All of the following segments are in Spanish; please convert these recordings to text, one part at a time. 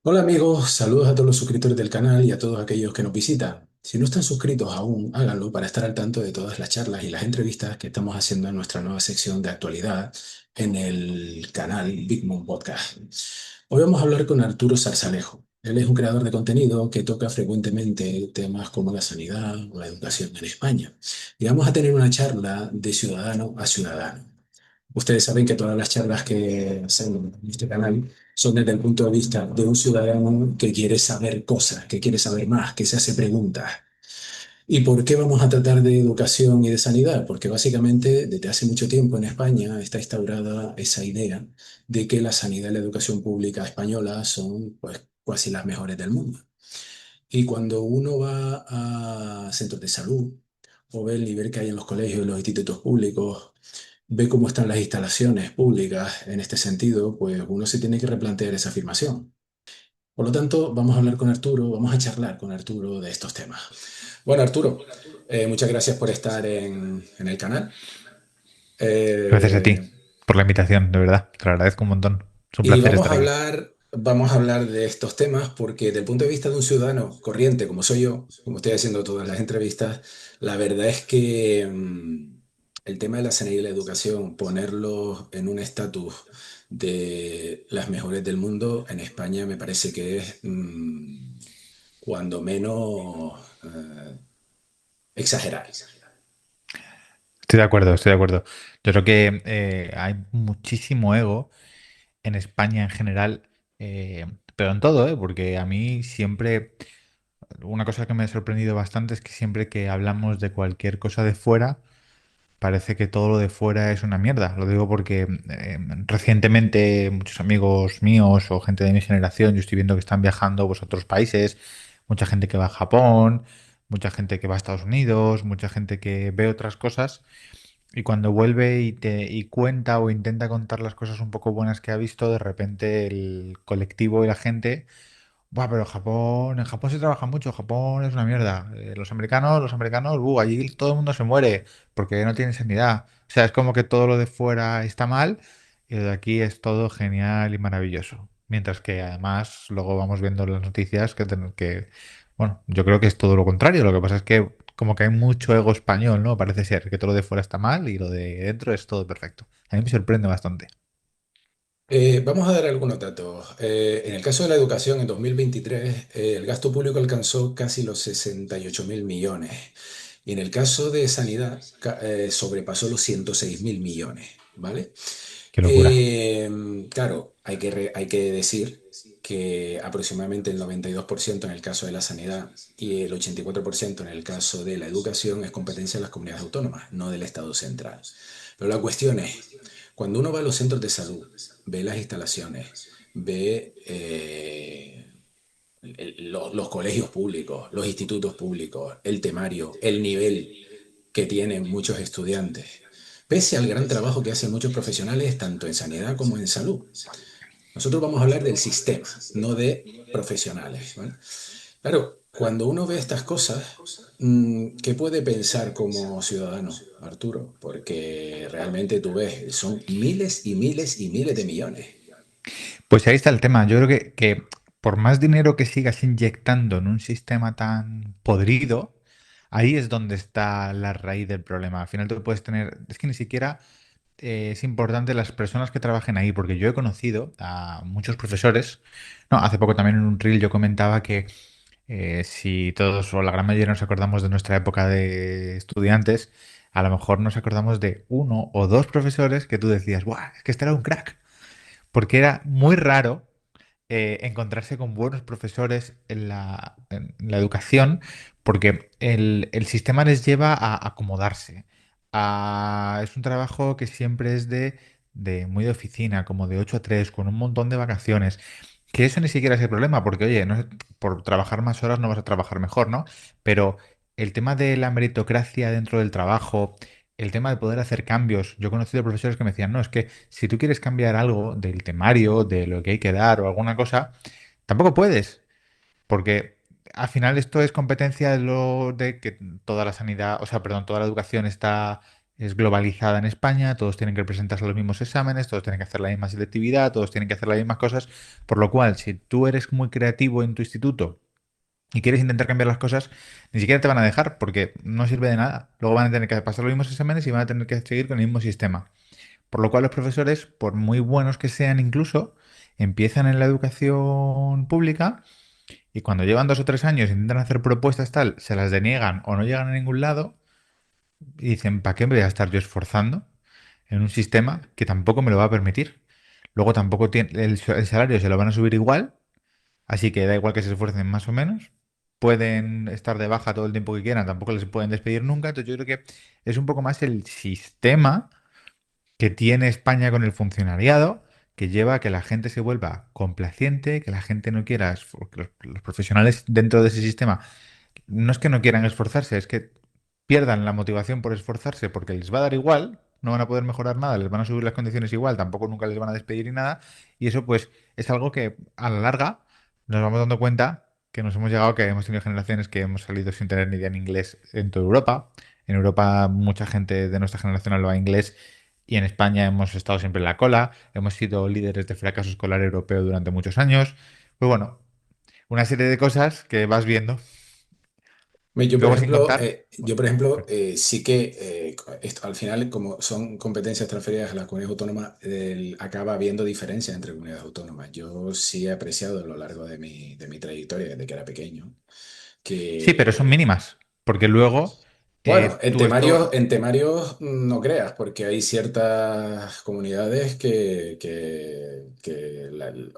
Hola amigos, saludos a todos los suscriptores del canal y a todos aquellos que nos visitan. Si no están suscritos aún, háganlo para estar al tanto de todas las charlas y las entrevistas que estamos haciendo en nuestra nueva sección de actualidad en el canal Big Moon Podcast. Hoy vamos a hablar con Arturo Zarzalejo. Él es un creador de contenido que toca frecuentemente temas como la sanidad o la educación en España. Y vamos a tener una charla de ciudadano a ciudadano. Ustedes saben que todas las charlas que hacemos en este canal son desde el punto de vista de un ciudadano que quiere saber cosas, que quiere saber más, que se hace preguntas. ¿Y por qué vamos a tratar de educación y de sanidad? Porque básicamente desde hace mucho tiempo en España está instaurada esa idea de que la sanidad y la educación pública española son pues casi las mejores del mundo. Y cuando uno va a centros de salud o ve el nivel que hay en los colegios y los institutos públicos, ve cómo están las instalaciones públicas en este sentido, pues uno se tiene que replantear esa afirmación. Por lo tanto, vamos a hablar con Arturo, vamos a charlar con Arturo de estos temas. Bueno, Arturo, muchas gracias por estar en el canal. Gracias a ti Eh, por la invitación, de verdad. Te lo agradezco un montón. Es un y placer estar aquí. vamos a hablar de estos temas porque desde el punto de vista de un ciudadano corriente como soy yo, como estoy haciendo todas las entrevistas, la verdad es que el tema de la sanidad y la educación, ponerlo en un estatus de las mejores del mundo en España me parece que es cuando menos exagerar. Estoy de acuerdo, estoy de acuerdo. Yo creo que hay muchísimo ego en España en general, pero en todo, ¿eh? Porque a mí siempre, una cosa que me ha sorprendido bastante es que siempre que hablamos de cualquier cosa de fuera, parece que todo lo de fuera es una mierda. Lo digo porque recientemente muchos amigos míos o gente de mi generación, yo estoy viendo que están viajando pues, a otros países, mucha gente que va a Japón, mucha gente que va a Estados Unidos, mucha gente que ve otras cosas y cuando vuelve y cuenta o intenta contar las cosas un poco buenas que ha visto, de repente el colectivo y la gente. Buah, pero Japón, en Japón se trabaja mucho, Japón es una mierda. Los americanos, allí todo el mundo se muere porque no tienen sanidad. O sea, es como que todo lo de fuera está mal y lo de aquí es todo genial y maravilloso. Mientras que además luego vamos viendo en las noticias bueno, yo creo que es todo lo contrario. Lo que pasa es que como que hay mucho ego español, ¿no? Parece ser que todo lo de fuera está mal y lo de dentro es todo perfecto. A mí me sorprende bastante. Vamos a dar algunos datos. En el caso de la educación, en 2023, el gasto público alcanzó casi los 68.000 millones. Y en el caso de sanidad, sobrepasó los 106.000 millones, ¿vale? Qué locura. Claro, hay que decir que aproximadamente el 92% en el caso de la sanidad y el 84% en el caso de la educación es competencia de las comunidades autónomas, no del Estado central. Pero la cuestión es, cuando uno va a los centros de salud, ve las instalaciones, ve los colegios públicos, los institutos públicos, el temario, el nivel que tienen muchos estudiantes, pese al gran trabajo que hacen muchos profesionales, tanto en sanidad como en salud. Nosotros vamos a hablar del sistema, no de profesionales, ¿vale? Claro, cuando uno ve estas cosas, ¿qué puede pensar como ciudadano, Arturo? Porque realmente tú ves, son miles y miles y miles de millones. Pues ahí está el tema. Yo creo que por más dinero que sigas inyectando en un sistema tan podrido, ahí es donde está la raíz del problema. Al final tú puedes tener, es que ni siquiera es importante las personas que trabajen ahí, porque yo he conocido a muchos profesores. No, hace poco también en un reel yo comentaba que si todos o la gran mayoría nos acordamos de nuestra época de estudiantes, a lo mejor nos acordamos de uno o dos profesores que tú decías, ¡buah! Es que este era un crack porque era muy raro encontrarse con buenos profesores en la educación, porque el sistema les lleva a acomodarse. Es un trabajo que siempre es de muy de oficina, como de 8 a 3 con un montón de vacaciones. Que eso ni siquiera es el problema, porque oye, por trabajar más horas no vas a trabajar mejor, ¿no? Pero el tema de la meritocracia dentro del trabajo, el tema de poder hacer cambios. Yo he conocido profesores que me decían, no, es que si tú quieres cambiar algo del temario, de lo que hay que dar o alguna cosa, tampoco puedes, porque al final esto es competencia de lo de que toda la sanidad, o sea, perdón, toda la educación está es globalizada en España, todos tienen que presentarse a los mismos exámenes, todos tienen que hacer la misma selectividad, todos tienen que hacer las mismas cosas, por lo cual, si tú eres muy creativo en tu instituto y quieres intentar cambiar las cosas, ni siquiera te van a dejar porque no sirve de nada. Luego van a tener que pasar los mismos exámenes y van a tener que seguir con el mismo sistema. Por lo cual los profesores, por muy buenos que sean incluso, empiezan en la educación pública y cuando llevan 2 o 3 años e intentan hacer propuestas tal, se las deniegan o no llegan a ningún lado y dicen, ¿para qué me voy a estar yo esforzando en un sistema que tampoco me lo va a permitir? Luego tampoco tiene, el salario se lo van a subir igual, así que da igual que se esfuercen más o menos. Pueden estar de baja todo el tiempo que quieran, tampoco les pueden despedir nunca. Entonces yo creo que es un poco más el sistema que tiene España con el funcionariado que lleva a que la gente se vuelva complaciente, que la gente no quiera, que los profesionales dentro de ese sistema no es que no quieran esforzarse, es que pierdan la motivación por esforzarse porque les va a dar igual, no van a poder mejorar nada, les van a subir las condiciones igual, tampoco nunca les van a despedir ni nada, y eso pues es algo que a la larga nos vamos dando cuenta que nos hemos llegado, que hemos tenido generaciones que hemos salido sin tener ni idea en inglés en toda Europa. En Europa mucha gente de nuestra generación habla inglés y en España hemos estado siempre en la cola, hemos sido líderes de fracaso escolar europeo durante muchos años. Pues bueno, una serie de cosas que vas viendo. Luego sin contar. Yo, por ejemplo, sí que esto, al final, como son competencias transferidas a las comunidades autónomas, acaba habiendo diferencias entre comunidades autónomas. Yo sí he apreciado a lo largo de mi trayectoria, desde que era pequeño, Sí, pero son que mínimas, porque luego bueno, tú esto... en temarios no creas, porque hay ciertas comunidades que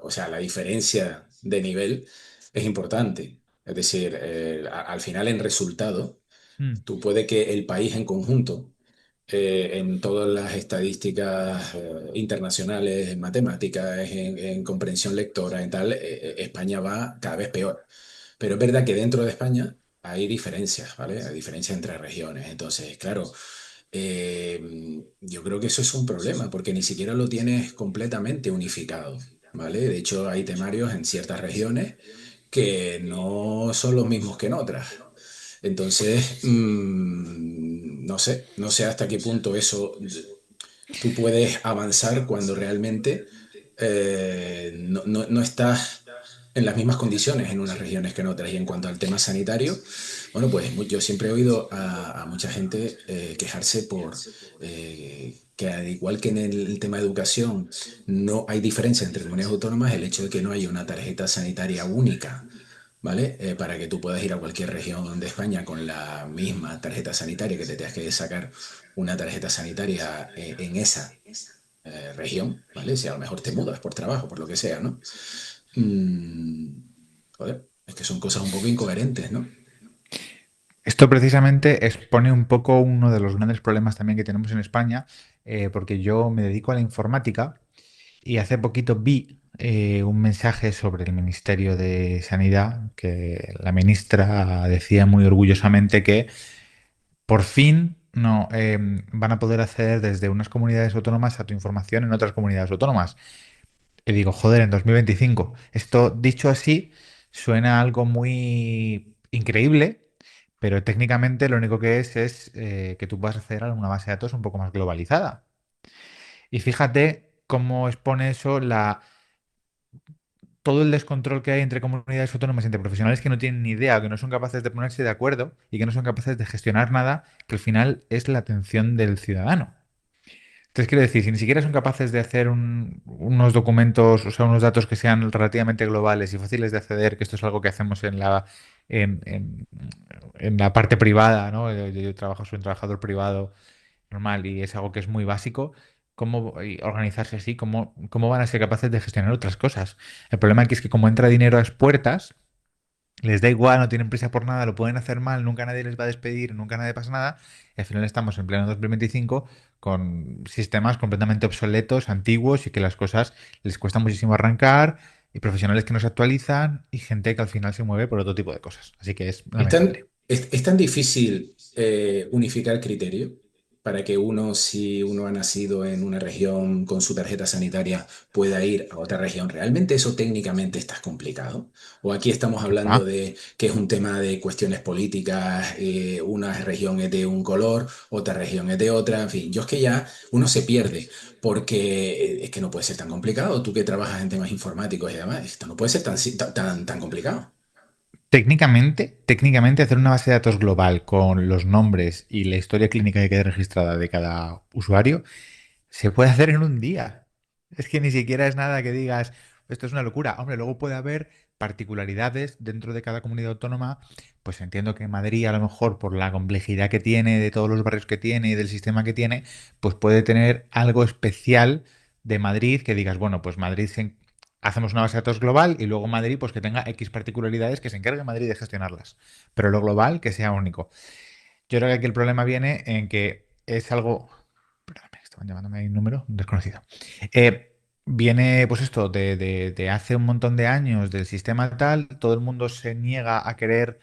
o sea, la diferencia de nivel es importante. Es decir, al final en resultado, Mm, tú puede que el país en conjunto, en todas las estadísticas internacionales, en matemáticas, en comprensión lectora, en tal, España va cada vez peor. Pero es verdad que dentro de España hay diferencias, ¿vale? Hay diferencias entre regiones. Entonces, claro, yo creo que eso es un problema porque ni siquiera lo tienes completamente unificado, ¿vale? De hecho, hay temarios en ciertas regiones que no son los mismos que en otras. Entonces, no sé hasta qué punto eso tú puedes avanzar cuando realmente no estás en las mismas condiciones en unas regiones que en otras. Y en cuanto al tema sanitario, bueno, pues yo siempre he oído a mucha gente quejarse por que al igual que en el tema de educación no hay diferencia entre comunidades autónomas, el hecho de que no haya una tarjeta sanitaria única. ¿Vale? Para que tú puedas ir a cualquier región de España con la misma tarjeta sanitaria, que te tengas que sacar una tarjeta sanitaria en esa región, ¿vale? Si a lo mejor te mudas por trabajo, por lo que sea, ¿no? Mm, joder, es que son cosas un poco incoherentes, ¿no? Esto precisamente expone un poco uno de los grandes problemas también que tenemos en España, porque yo me dedico a la informática y hace poquito vi un mensaje sobre el Ministerio de Sanidad que la ministra decía muy orgullosamente que por fin no van a poder acceder desde unas comunidades autónomas a tu información en otras comunidades autónomas. Y digo, joder, en 2025. Esto dicho así suena algo muy increíble, pero técnicamente lo único que es que tú puedas acceder a una base de datos un poco más globalizada. Y fíjate cómo expone eso todo el descontrol que hay entre comunidades autónomas, entre profesionales que no tienen ni idea, que no son capaces de ponerse de acuerdo y que no son capaces de gestionar nada, que al final es la atención del ciudadano. Entonces, quiero decir, si ni siquiera son capaces de hacer unos documentos, o sea, unos datos que sean relativamente globales y fáciles de acceder, que esto es algo que hacemos en, en- en la parte privada, ¿no? Yo trabajo, soy un trabajador privado normal y es algo que es muy básico. ¿Cómo y organizarse así? ¿Cómo van a ser capaces de gestionar otras cosas? El problema aquí es que como entra dinero a las puertas, les da igual, no tienen prisa por nada, lo pueden hacer mal, nunca nadie les va a despedir, nunca nadie pasa nada, y al final estamos en pleno 2025 con sistemas completamente obsoletos, antiguos y que las cosas les cuesta muchísimo arrancar, y profesionales que no se actualizan y gente que al final se mueve por otro tipo de cosas. Así que es lamentable. Es tan difícil unificar criterio para que uno, si uno ha nacido en una región con su tarjeta sanitaria, pueda ir a otra región. ¿Realmente eso técnicamente está complicado? ¿O aquí estamos ¿Qué hablando va? de que es un tema de cuestiones políticas, una región es de un color, otra región es de otra? En fin, yo es que ya uno se pierde porque es que no puede ser tan complicado. Tú que trabajas en temas informáticos y demás, esto no puede ser tan complicado. Técnicamente hacer una base de datos global con los nombres y la historia clínica que quede registrada de cada usuario se puede hacer en un día. Es que ni siquiera es nada que digas, esto es una locura. Hombre, luego puede haber particularidades dentro de cada comunidad autónoma. Pues entiendo que Madrid, a lo mejor, por la complejidad que tiene, de todos los barrios que tiene y del sistema que tiene, pues puede tener algo especial de Madrid que digas, bueno, pues hacemos una base de datos global y luego Madrid, pues que tenga X particularidades que se encargue Madrid de gestionarlas. Pero lo global que sea único. Yo creo que aquí el problema viene en que es algo. Perdóname, estaban llamándome ahí un número desconocido. Viene, pues esto, de hace un montón de años del sistema tal, todo el mundo se niega a querer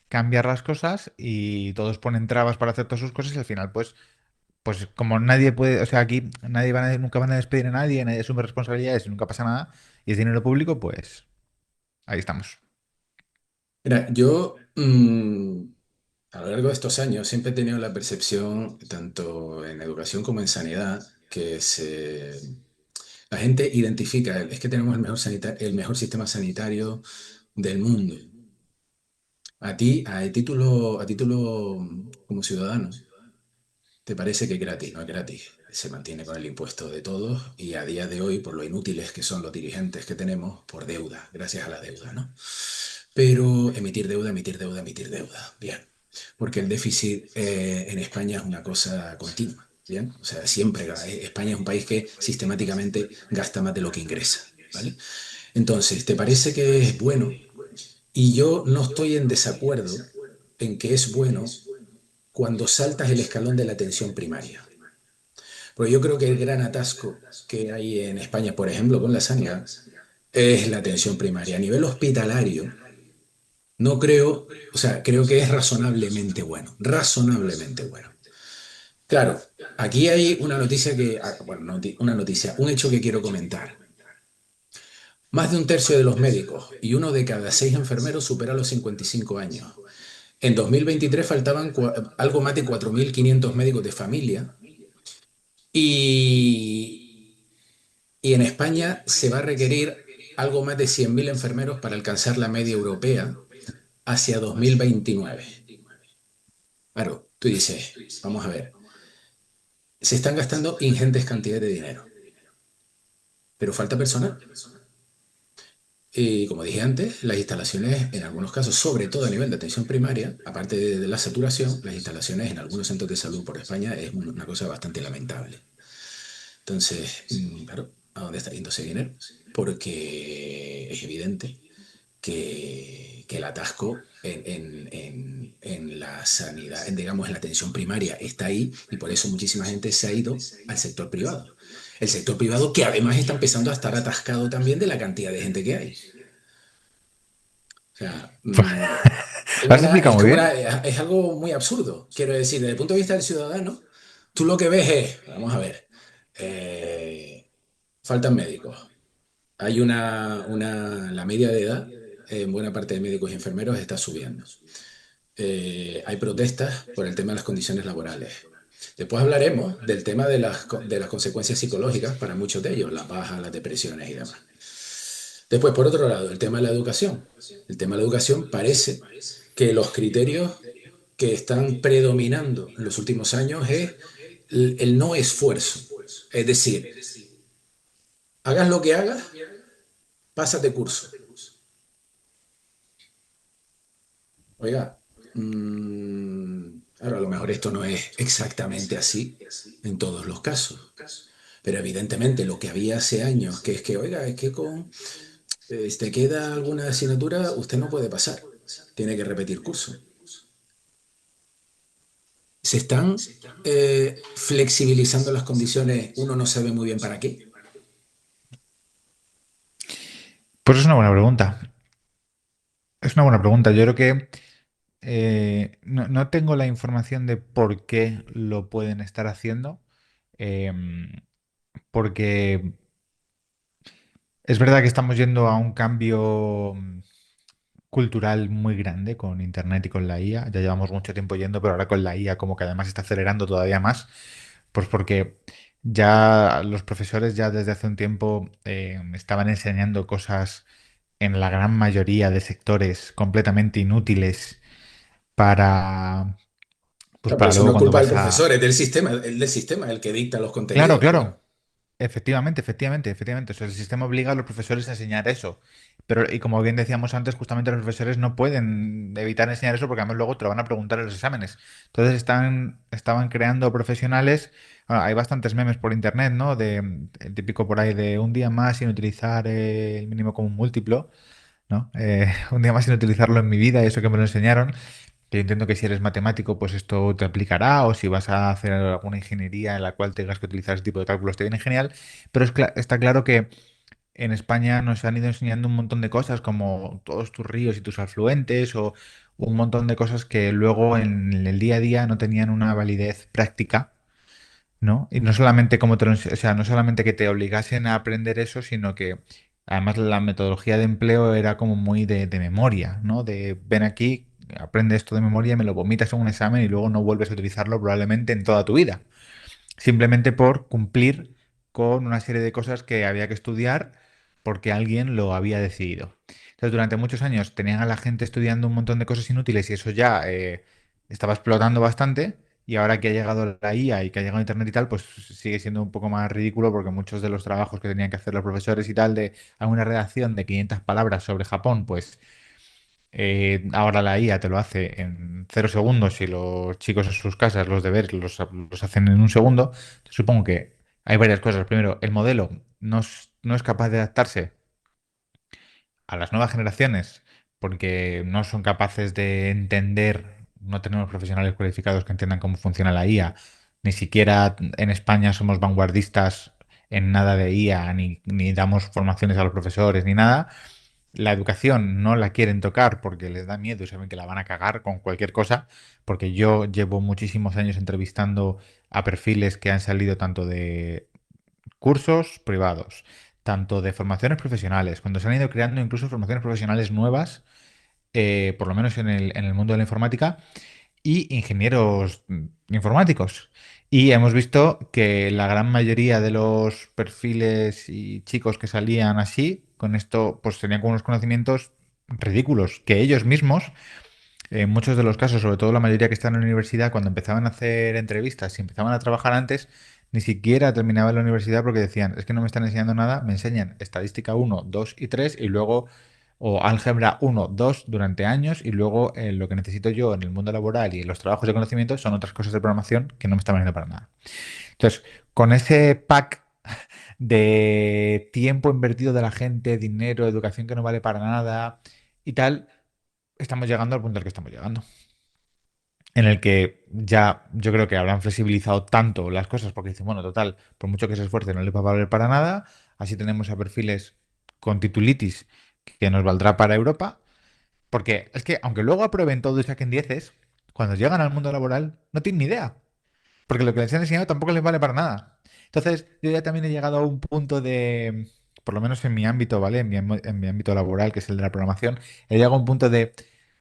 cambiar las cosas y todos ponen trabas para hacer todas sus cosas y al final, pues como nadie puede, o sea, aquí nunca van a despedir a nadie, nadie asume responsabilidades y nunca pasa nada y es dinero público, pues ahí estamos. Mira, yo a lo largo de estos años siempre he tenido la percepción, tanto en educación como en sanidad, la gente identifica, es que tenemos el mejor sistema sanitario del mundo. A título como ciudadano, te parece que es gratis, no es gratis. Se mantiene con el impuesto de todos y a día de hoy, por lo inútiles que son los dirigentes que tenemos, por deuda, gracias a la deuda, ¿no? Pero emitir deuda, emitir deuda, emitir deuda. Bien. Porque el déficit en España es una cosa continua. Bien. O sea, siempre España es un país que sistemáticamente gasta más de lo que ingresa. ¿Vale? Entonces, ¿te parece que es bueno? Y yo no estoy en desacuerdo en que es bueno cuando saltas el escalón de la atención primaria. Porque yo creo que el gran atasco que hay en España, por ejemplo, con la sanidad, es la atención primaria. A nivel hospitalario, no creo, o sea, creo que es razonablemente bueno, razonablemente bueno. Claro, aquí hay una noticia bueno, una noticia, un hecho que quiero comentar. Más de un tercio de los médicos y uno de cada seis enfermeros supera los 55 años. En 2023 faltaban algo más de 4.500 médicos de familia y, y en España se va a requerir algo más de 100.000 enfermeros para alcanzar la media europea hacia 2029. Claro, tú dices, vamos a ver, se están gastando ingentes cantidades de dinero, pero falta personal. Y como dije antes, las instalaciones, en algunos casos, sobre todo a nivel de atención primaria, aparte de la saturación, las instalaciones en algunos centros de salud por España es una cosa bastante lamentable. Entonces, claro, ¿a dónde está yendo ese dinero? Porque es evidente que el atasco en la sanidad, digamos, en la atención primaria está ahí y por eso muchísima gente se ha ido al sector privado. El sector privado que además está empezando a estar atascado también de la cantidad de gente que hay. O sea, Lo has explicado muy bien. es algo muy absurdo. Quiero decir, desde el punto de vista del ciudadano, tú lo que ves es, vamos a ver, faltan médicos. Hay la media de edad en buena parte de médicos y enfermeros está subiendo. Hay protestas por el tema de las condiciones laborales. Después hablaremos del tema de las consecuencias psicológicas para muchos de ellos, las bajas, las depresiones y demás. Después, por otro lado, el tema de la educación. El tema de la educación parece que los criterios que están predominando en los últimos años es el no esfuerzo. Es decir, hagas lo que hagas, pásate curso. Oiga, claro, a lo mejor esto no es exactamente así en todos los casos, pero evidentemente lo que había hace años, que es que, oiga, es que te queda alguna asignatura, usted no puede pasar, tiene que repetir curso. Se están flexibilizando las condiciones, uno no sabe muy bien para qué. Pues es una buena pregunta. Es una buena pregunta. Yo creo que no tengo la información de por qué lo pueden estar haciendo, em, porque es verdad que estamos yendo a un cambio cultural muy grande con Internet y con la IA. Ya llevamos mucho tiempo yendo, pero ahora con la IA como que además está acelerando todavía más, pues porque ya los profesores ya desde hace un tiempo estaban enseñando cosas en la gran mayoría de sectores completamente inútiles para, pues Claro, pero para eso luego no es cuando culpa del vas profesor, a... es del sistema el que dicta los Claro, contenidos, claro. claro. Efectivamente, efectivamente, efectivamente. O sea, el sistema obliga a los profesores a enseñar eso. Pero, y como bien decíamos antes, justamente los profesores no pueden evitar enseñar eso porque además luego te lo van a preguntar en los exámenes. Entonces estaban creando profesionales. Hay bastantes memes por internet, ¿no? El típico por ahí de un día más sin utilizar el mínimo común múltiplo, ¿no? Un día más sin utilizarlo en mi vida, y eso que me lo enseñaron. Que yo entiendo que si eres matemático, pues esto te aplicará, o si vas a hacer alguna ingeniería en la cual tengas que utilizar ese tipo de cálculos, te viene genial, pero está claro que en España nos han ido enseñando un montón de cosas, como todos tus ríos y tus afluentes, o un montón de cosas que luego en el día a día no tenían una validez práctica, ¿no? Y no solamente como o sea, no solamente que te obligasen a aprender eso, sino que además la metodología de empleo era como muy de memoria, ¿no? De ven aquí, aprende esto de memoria, me lo vomitas en un examen y luego no vuelves a utilizarlo probablemente en toda tu vida simplemente por cumplir con una serie de cosas que había que estudiar porque alguien lo había decidido. Entonces, durante muchos años tenían a la gente estudiando un montón de cosas inútiles y eso ya estaba explotando bastante. Y ahora que ha llegado la IA y que ha llegado Internet y tal, pues sigue siendo un poco más ridículo porque muchos de los trabajos que tenían que hacer los profesores y tal, de a una redacción de 500 palabras sobre Japón, pues ahora la IA te lo hace en 0 segundos y los chicos en sus casas los deberes los hacen en un segundo. Supongo que hay varias cosas. Primero, el modelo no es capaz de adaptarse a las nuevas generaciones porque no son capaces de entender, no tenemos profesionales cualificados que entiendan cómo funciona la IA. Ni siquiera en España somos vanguardistas en nada de IA, ni damos formaciones a los profesores, ni nada. La educación no la quieren tocar porque les da miedo y saben que la van a cagar con cualquier cosa, porque yo llevo muchísimos años entrevistando a perfiles que han salido tanto de cursos privados, tanto de formaciones profesionales, cuando se han ido creando incluso formaciones profesionales nuevas, por lo menos en el mundo de la informática, y ingenieros informáticos. Y hemos visto que la gran mayoría de los perfiles y chicos que salían así, con esto, pues tenían unos conocimientos ridículos, que ellos mismos, en muchos de los casos, sobre todo la mayoría que están en la universidad, cuando empezaban a hacer entrevistas y empezaban a trabajar antes, ni siquiera terminaban la universidad porque decían, es que no me están enseñando nada, me enseñan estadística 1, 2 y 3 y luego, o álgebra 1, 2 durante años y luego lo que necesito yo en el mundo laboral y en los trabajos de conocimiento son otras cosas de programación que no me están valiendo para nada. Entonces, con ese pack de tiempo invertido de la gente, dinero, educación que no vale para nada y tal, estamos llegando al punto al que estamos llegando en el que ya yo creo que habrán flexibilizado tanto las cosas porque dicen, bueno, total, por mucho que se esfuerce no le va a valer para nada, así tenemos a perfiles con titulitis que nos valdrá para Europa, porque es que aunque luego aprueben todo y saquen dieces, cuando llegan al mundo laboral no tienen ni idea, porque lo que les han enseñado tampoco les vale para nada. Entonces, yo ya también he llegado a un punto de, por lo menos en mi ámbito, ¿vale? En mi ámbito laboral, que es el de la programación, he llegado a un punto de,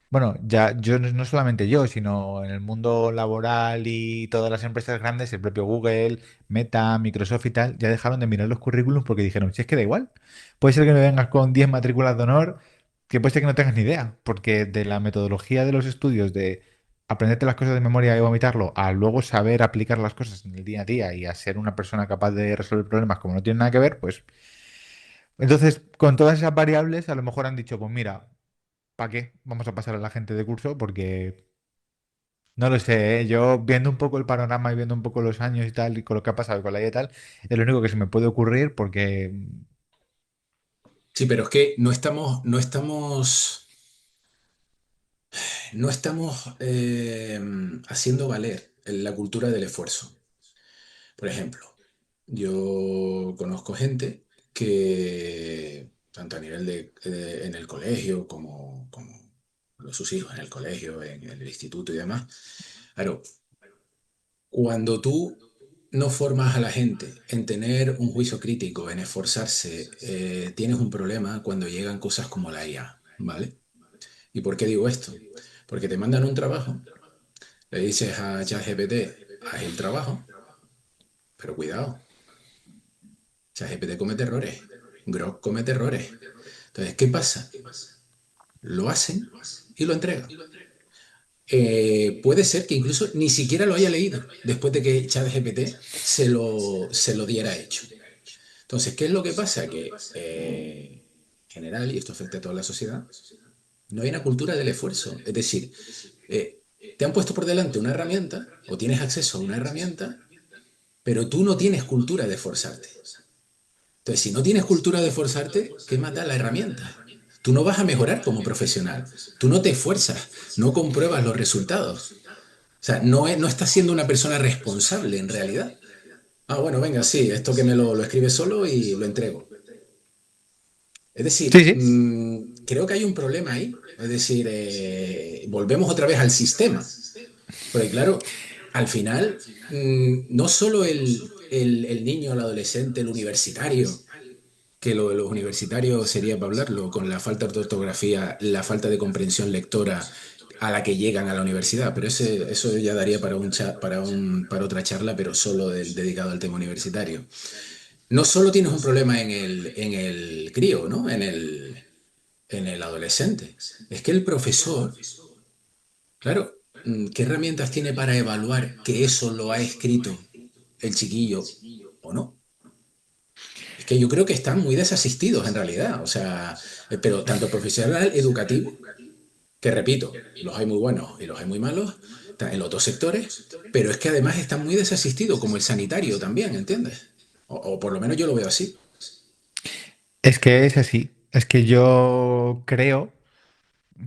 bueno, ya yo no solamente yo, sino en el mundo laboral y todas las empresas grandes, el propio Google, Meta, Microsoft y tal, ya dejaron de mirar los currículums porque dijeron, si es que da igual, puede ser que me vengas con 10 matrículas de honor, que puede ser que no tengas ni idea, porque de la metodología de los estudios de aprenderte las cosas de memoria y vomitarlo, a luego saber aplicar las cosas en el día a día y a ser una persona capaz de resolver problemas como no tiene nada que ver, pues entonces con todas esas variables a lo mejor han dicho, pues mira, ¿para qué? Vamos a pasar a la gente de curso porque no lo sé, ¿eh? Yo viendo un poco el panorama y viendo un poco los años y tal y con lo que ha pasado con la IA y tal, es lo único que se me puede ocurrir porque Sí, pero es que no estamos haciendo valer la cultura del esfuerzo. Por ejemplo, yo conozco gente que, tanto a nivel en el colegio como sus hijos en el colegio, en el instituto y demás. Claro, cuando tú no formas a la gente en tener un juicio crítico, en esforzarse, tienes un problema cuando llegan cosas como la IA, ¿vale? ¿Y por qué digo esto? Porque te mandan un trabajo, le dices a ChatGPT, haz el trabajo, pero cuidado, ChatGPT comete errores, Grok comete errores. Entonces, ¿qué pasa? Lo hacen y lo entregan. Puede ser que incluso ni siquiera lo haya leído después de que ChatGPT se lo diera hecho. Entonces, ¿qué es lo que pasa? Que en general, y esto afecta a toda la sociedad, no hay una cultura del esfuerzo. Es decir, eh, te han puesto por delante una herramienta o tienes acceso a una herramienta, pero tú no tienes cultura de esforzarte. Entonces, si no tienes cultura de esforzarte, ¿qué más da la herramienta? Tú no vas a mejorar como profesional. Tú no te esfuerzas, no compruebas los resultados. O sea, no estás siendo una persona responsable en realidad. Ah, bueno, venga, sí, esto que me lo escribe solo y lo entrego. Es Sí, decir, sí. creo que hay un problema ahí. Es decir, volvemos otra vez al sistema. Porque claro, al final, no solo el niño, el adolescente, el universitario, que lo de los universitarios sería para hablarlo, con la falta de ortografía, la falta de comprensión lectora a la que llegan a la universidad, pero eso ya daría para para otra charla, pero solo dedicado al tema universitario. No solo tienes un problema en el crío, ¿no? En el adolescente. Es que el profesor, claro, ¿qué herramientas tiene para evaluar que eso lo ha escrito el chiquillo o no? Es que yo creo que están muy desasistidos en realidad, o sea, pero tanto profesional educativo, que repito, los hay muy buenos y los hay muy malos, en los dos sectores, pero es que además están muy desasistidos, como el sanitario también, ¿entiendes? O por lo menos yo lo veo así. Es que es así. Es que yo creo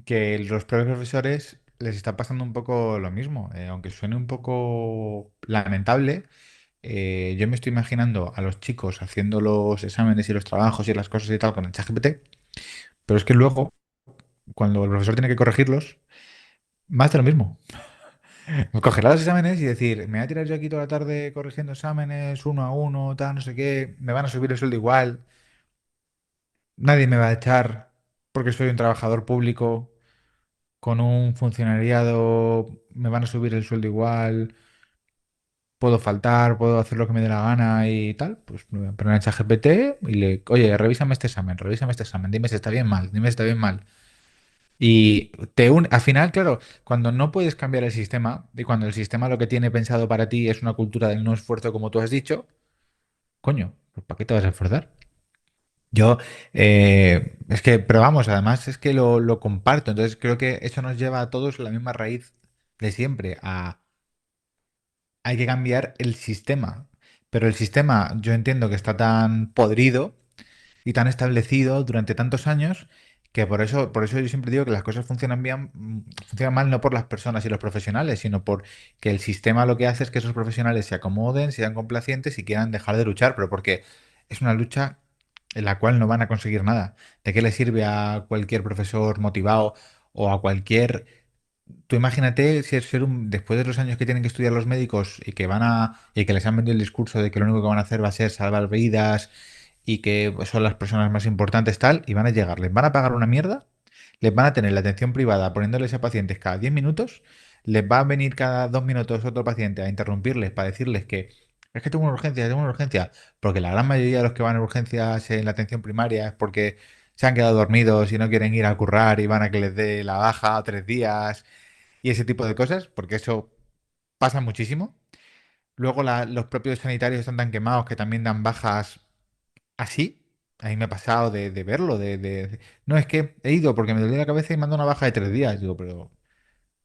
que los propios profesores les está pasando un poco lo mismo. Aunque suene un poco lamentable, yo me estoy imaginando a los chicos haciendo los exámenes y los trabajos y las cosas y tal con el ChatGPT, pero es que luego, cuando el profesor tiene que corregirlos, más de lo mismo. Cogerá los exámenes y decir, me voy a tirar yo aquí toda la tarde corrigiendo exámenes uno a uno, tal, no sé qué, me van a subir el sueldo igual, nadie me va a echar porque soy un trabajador público, con un funcionariado me van a subir el sueldo igual, puedo faltar, puedo hacer lo que me dé la gana y tal, pues me voy a poner en ChatGPT y oye, revísame este examen, dime si está bien mal, dime si está bien mal. Y al final, claro, cuando no puedes cambiar el sistema y cuando el sistema lo que tiene pensado para ti es una cultura del no esfuerzo, como tú has dicho, coño, pues ¿para qué te vas a esforzar? Yo, es que, pero vamos, además es que lo comparto, entonces creo que eso nos lleva a todos a la misma raíz de siempre, hay que cambiar el sistema. Pero el sistema, yo entiendo que está tan podrido y tan establecido durante tantos años que por eso yo siempre digo que las cosas funcionan bien, funcionan mal no por las personas y los profesionales, sino por que el sistema lo que hace es que esos profesionales se acomoden, sean complacientes y quieran dejar de luchar, pero porque es una lucha en la cual no van a conseguir nada. ¿De qué le sirve a cualquier profesor motivado o a cualquier... Tú imagínate si después de los años que tienen que estudiar los médicos y que les han vendido el discurso de que lo único que van a hacer va a ser salvar vidas y que pues, son las personas más importantes tal, y van a llegar, les van a pagar una mierda, les van a tener la atención privada poniéndoles a pacientes cada 10 minutos, les va a venir cada 2 minutos otro paciente a interrumpirles para decirles que es que tengo una urgencia, porque la gran mayoría de los que van a urgencias en la atención primaria es porque se han quedado dormidos y no quieren ir a currar y van a que les dé la baja 3 días y ese tipo de cosas, porque eso pasa muchísimo. Luego los propios sanitarios están tan quemados que también dan bajas así. A mí me ha pasado de verlo, no, es que he ido porque me dolía la cabeza y mando una baja de 3 días. Digo, pero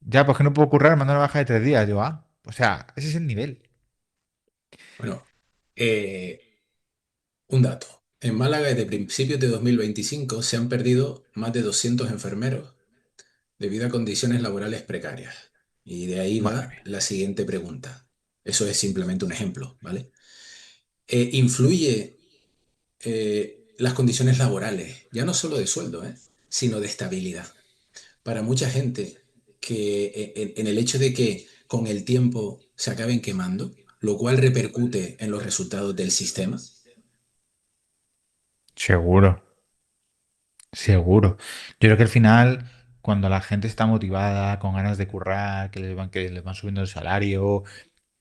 ya, pues que no puedo currar, mando una baja de 3 días. Digo, o sea, ese es el nivel. Bueno, un dato. En Málaga, desde principios de 2025 se han perdido más de 200 enfermeros debido a condiciones laborales precarias. Y de ahí Madre va mía. la siguiente pregunta. Eso es simplemente un ejemplo, ¿vale? Influye las condiciones laborales, ya no solo de sueldo, sino de estabilidad. para mucha gente que en el hecho de que con el tiempo se acaben quemando, lo cual repercute en los resultados del sistema. Seguro, seguro. Yo creo que al final, cuando la gente está motivada, con ganas de currar, que les van subiendo el salario,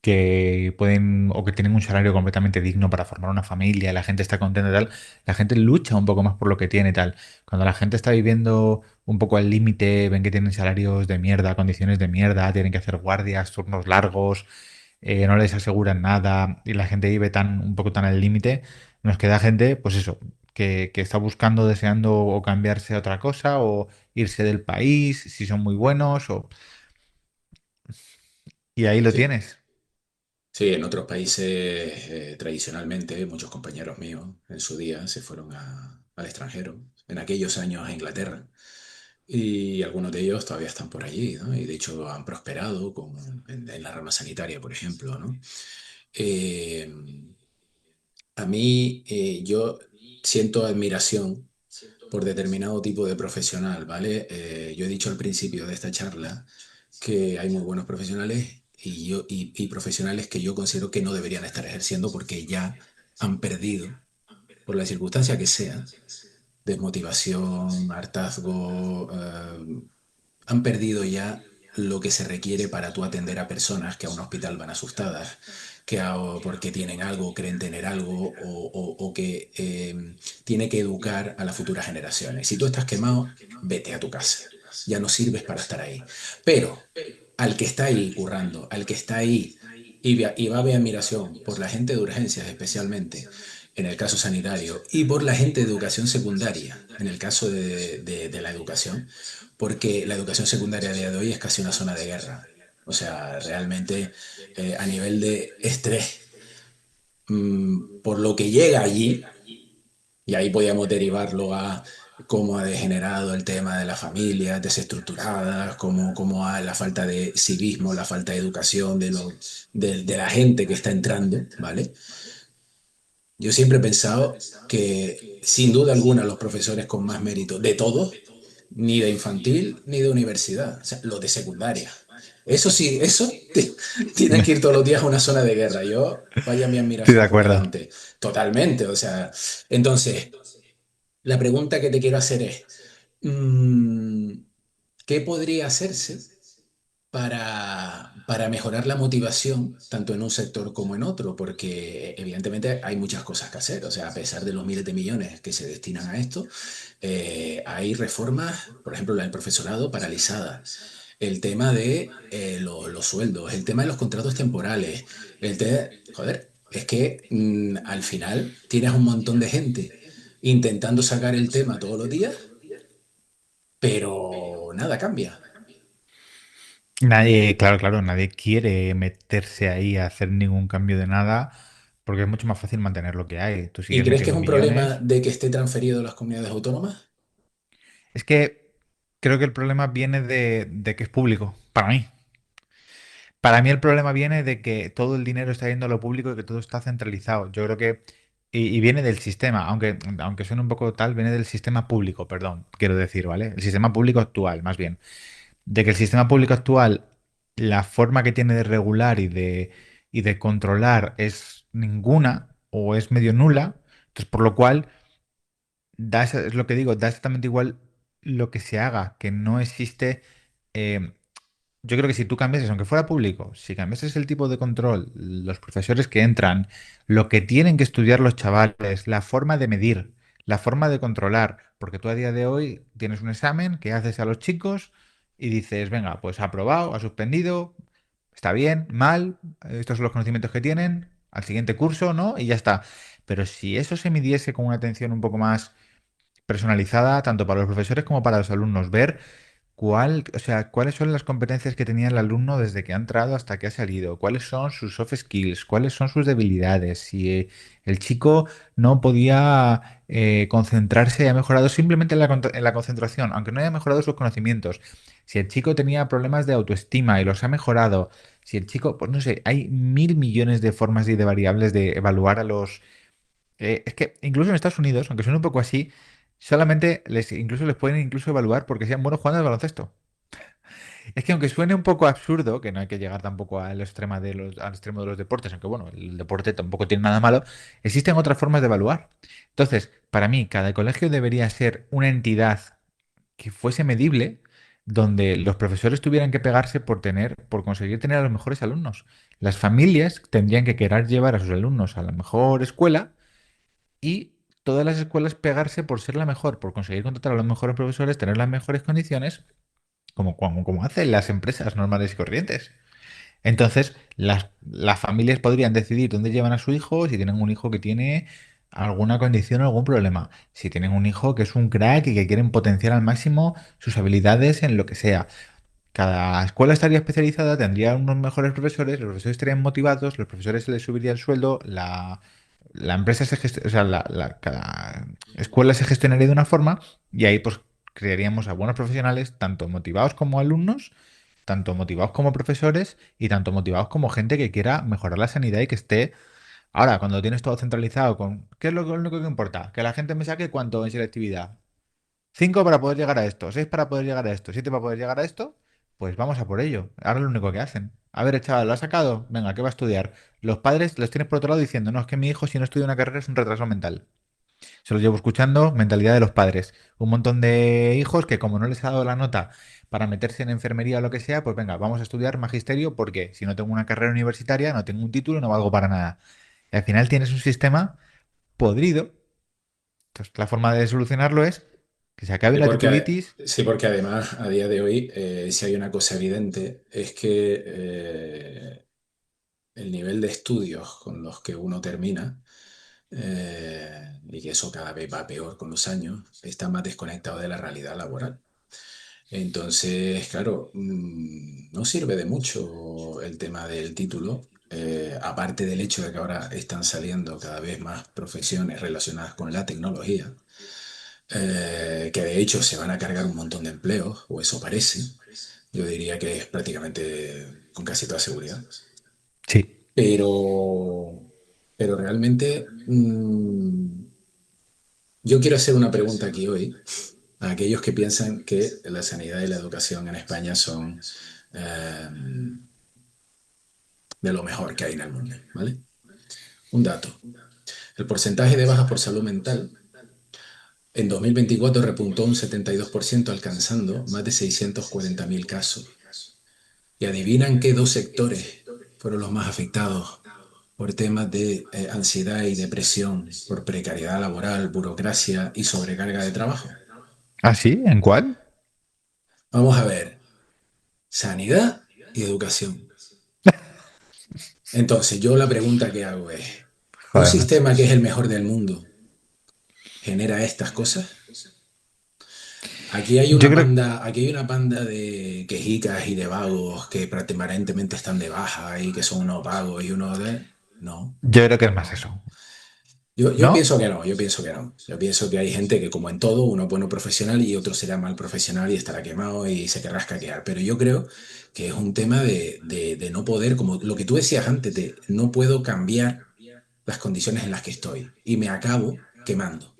que pueden o que tienen un salario completamente digno para formar una familia, la gente está contenta y tal, la gente lucha un poco más por lo que tiene y tal. Cuando la gente está viviendo un poco al límite, ven que tienen salarios de mierda, condiciones de mierda, tienen que hacer guardias, turnos largos, no les aseguran nada y la gente vive tan un poco tan al límite, nos queda gente, pues eso, que está buscando, deseando o cambiarse a otra cosa o irse del país, si son muy buenos, y ahí lo Sí. tienes. Sí, en otros países tradicionalmente muchos compañeros míos en su día se fueron al extranjero, en aquellos años a Inglaterra, y algunos de ellos todavía están por allí, ¿no? Y de hecho han prosperado en la rama sanitaria, por ejemplo, ¿no? Eh, a mí, yo siento admiración por determinado tipo de profesional, ¿vale? Yo he dicho al principio de esta charla que hay muy buenos profesionales y profesionales que yo considero que no deberían estar ejerciendo porque ya han perdido, por la circunstancia que sea, desmotivación, hartazgo, han perdido ya lo que se requiere para tú atender a personas que a un hospital van asustadas, o porque tienen algo, creen tener algo, o que tiene que educar a las futuras generaciones. Si tú estás quemado, vete a tu casa. Ya no sirves para estar ahí. Pero al que está ahí currando, al que está ahí y va a haber admiración por la gente de urgencias especialmente, en el caso sanitario, y por la gente de educación secundaria, en el caso de la educación, porque la educación secundaria a día de hoy es casi una zona de guerra. O sea, realmente a nivel de estrés, por lo que llega allí, y ahí podíamos derivarlo a cómo ha degenerado el tema de las familias desestructuradas, cómo a la falta de civismo, la falta de educación de la gente que está entrando, ¿vale? Yo siempre he pensado que, sin duda alguna, los profesores con más mérito de todos, ni de infantil ni de universidad, o sea, los de secundaria. Eso sí, tienen que ir todos los días a una zona de guerra. Yo, vaya mi Estoy de admiración por acuerdo. delante, totalmente. O sea, entonces, la pregunta que te quiero hacer es, mm, ¿qué podría hacerse para mejorar la motivación, tanto en un sector como en otro? Porque evidentemente hay muchas cosas que hacer. O sea, a pesar de los miles de millones que se destinan a esto, hay reformas, por ejemplo, la del profesorado paralizada, el tema de los sueldos, el tema de los contratos temporales, joder, es que al final tienes un montón de gente intentando sacar el tema todos los días, pero nada cambia. Nadie, claro, claro, nadie quiere meterse ahí a hacer ningún cambio de nada porque es mucho más fácil mantener lo que hay. Tú ¿Y sigues crees que es metiendo un problema millones. de que esté transferido a las comunidades autónomas? Es que creo que el problema viene de que es público, para mí. Para mí el problema viene de que todo el dinero está yendo a lo público y que todo está centralizado. Yo creo que... Y viene del sistema, aunque suene un poco tal, viene del sistema público, perdón, quiero decir, ¿vale? El sistema público actual, más bien. De que el sistema público actual, la forma que tiene de regular y de controlar es ninguna o es medio nula, entonces por lo cual es lo que digo, da exactamente igual lo que se haga, que no existe. eh, yo creo que si tú cambiases, aunque fuera público, si cambiases el tipo de control, los profesores que entran, lo que tienen que estudiar los chavales, la forma de medir, la forma de controlar, porque tú a día de hoy tienes un examen que haces a los chicos y dices, venga, pues ha aprobado, ha suspendido, está bien, mal, estos son los conocimientos que tienen, al siguiente curso, ¿no? Y ya está. Pero si eso se midiese con una atención un poco más personalizada, tanto para los profesores como para los alumnos, ver o sea, cuáles son las competencias que tenía el alumno desde que ha entrado hasta que ha salido, cuáles son sus soft skills, cuáles son sus debilidades, si el chico no podía concentrarse y ha mejorado simplemente en la concentración, aunque no haya mejorado sus conocimientos, si el chico tenía problemas de autoestima y los ha mejorado, si el chico, pues no sé, hay mil millones de formas y de variables de evaluar a los... es que incluso en Estados Unidos, aunque suene un poco así, solamente incluso les pueden incluso evaluar porque sean buenos jugando al baloncesto. Es que aunque suene un poco absurdo, que no hay que llegar tampoco al extremo de los deportes, aunque bueno, el deporte tampoco tiene nada malo, existen otras formas de evaluar. Entonces, para mí, cada colegio debería ser una entidad que fuese medible, donde los profesores tuvieran que pegarse por conseguir tener a los mejores alumnos. Las familias tendrían que querer llevar a sus alumnos a la mejor escuela y todas las escuelas pegarse por ser la mejor, por conseguir contratar a los mejores profesores, tener las mejores condiciones, como hacen las empresas normales y corrientes. Entonces, las familias podrían decidir dónde llevan a su hijo, si tienen un hijo que tiene alguna condición o algún problema, si tienen un hijo que es un crack y que quieren potenciar al máximo sus habilidades en lo que sea. Cada escuela estaría especializada, tendría unos mejores profesores, los profesores estarían motivados, los profesores se les subiría el sueldo, la empresa o sea, cada escuela se gestionaría de una forma y ahí pues crearíamos a buenos profesionales, tanto motivados como alumnos, tanto motivados como profesores y tanto motivados como gente que quiera mejorar la sanidad y que esté. Ahora, cuando tienes todo centralizado con, ¿qué es lo único que importa? Que la gente me saque cuánto en selectividad. 5 para poder llegar a esto, 6 para poder llegar a esto, 7 para poder llegar a esto, pues vamos a por ello. Ahora es lo único que hacen. A ver, el chaval, ¿lo ha sacado? Venga, ¿qué va a estudiar? Los padres los tienes por otro lado diciendo, no, es que mi hijo si no estudia una carrera es un retraso mental. Se lo llevo escuchando, mentalidad de los padres. Un montón de hijos que como no les ha dado la nota para meterse en enfermería o lo que sea, pues venga, vamos a estudiar magisterio porque si no tengo una carrera universitaria, no tengo un título, no valgo para nada. Y al final tienes un sistema podrido. Entonces, la forma de solucionarlo es que se acabe Sí, la porque, titulitis. sí, porque además a día de hoy, si hay una cosa evidente, es que el nivel de estudios con los que uno termina, y que eso cada vez va peor con los años, está más desconectado de la realidad laboral. Entonces, claro, no sirve de mucho el tema del título, aparte del hecho de que ahora están saliendo cada vez más profesiones relacionadas con la tecnología, que de hecho se van a cargar un montón de empleos, o eso parece. Yo diría que es prácticamente con casi toda seguridad. Sí. Pero, pero realmente, yo quiero hacer una pregunta aquí hoy a aquellos que piensan que la sanidad y la educación en España son eh, de lo mejor que hay en el mundo, ¿vale? Un dato. El porcentaje de bajas por salud mental en 2024 repuntó un 72%, alcanzando más de 640.000 casos. Y adivinan qué dos sectores fueron los más afectados por temas de ansiedad y depresión, por precariedad laboral, burocracia y sobrecarga de trabajo. ¿Ah, sí? ¿En cuál? Vamos a ver, sanidad y educación. Entonces, yo la pregunta que hago es, ¿un Joder, macho. sistema que es el mejor del mundo genera estas cosas? Yo creo, Aquí hay una panda de quejicas y de vagos que permanentemente están de baja y que son unos vagos y unos de... No. yo creo que es más eso. Yo ¿No? pienso que no, yo pienso que no. Yo pienso que hay gente que, como en todo, uno es bueno profesional y otro será mal profesional y estará quemado y se querrá escaquear. Pero yo creo que es un tema de no poder, como lo que tú decías antes, de no puedo cambiar las condiciones en las que estoy y me acabo quemando.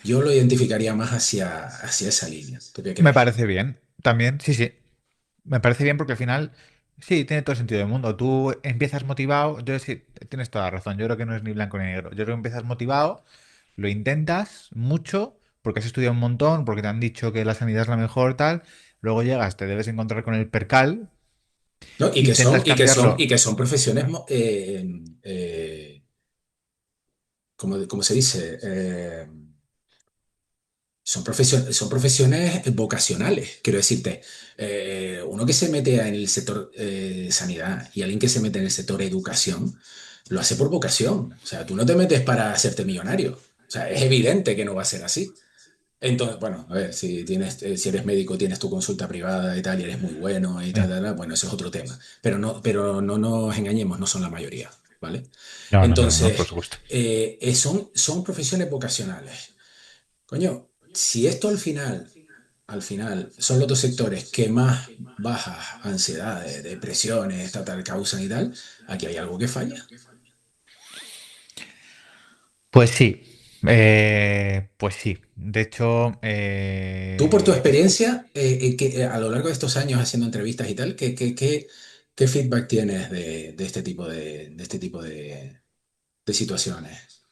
Yo lo identificaría más hacia esa línea. ¿Tú qué Me crees? parece bien. También, sí, sí. Me parece bien porque al final, sí, tiene todo el sentido del mundo. Tú empiezas motivado, yo sí, tienes toda la razón. Yo creo que no es ni blanco ni negro. Yo creo que empiezas motivado, lo intentas mucho, porque has estudiado un montón, porque te han dicho que la sanidad es la mejor, tal. Luego llegas, te debes encontrar con el percal, ¿No? intentas cambiarlo. Y que son profesiones, ¿cómo se dice? Son profesiones vocacionales, quiero decirte. Uno que se mete en el sector sanidad y alguien que se mete en el sector educación, lo hace por vocación. O sea, tú no te metes para hacerte millonario. O sea, es evidente que no va a ser así. Entonces, bueno, a ver, si eres médico, tienes tu consulta privada y tal, y eres muy bueno y tal, Sí. tal, tal, bueno, eso es otro tema. Pero no nos engañemos, no son la mayoría, ¿vale? No, no, no, no, por Entonces, supuesto. son profesiones vocacionales. Coño, si esto al final, son los dos sectores que más bajas ansiedades, depresiones, tal, causan y tal, aquí hay algo que falla. Pues sí. Pues sí, de hecho, Tú, por tu experiencia, a lo largo de estos años haciendo entrevistas y tal, ¿qué feedback tienes de este tipo de este tipo de situaciones?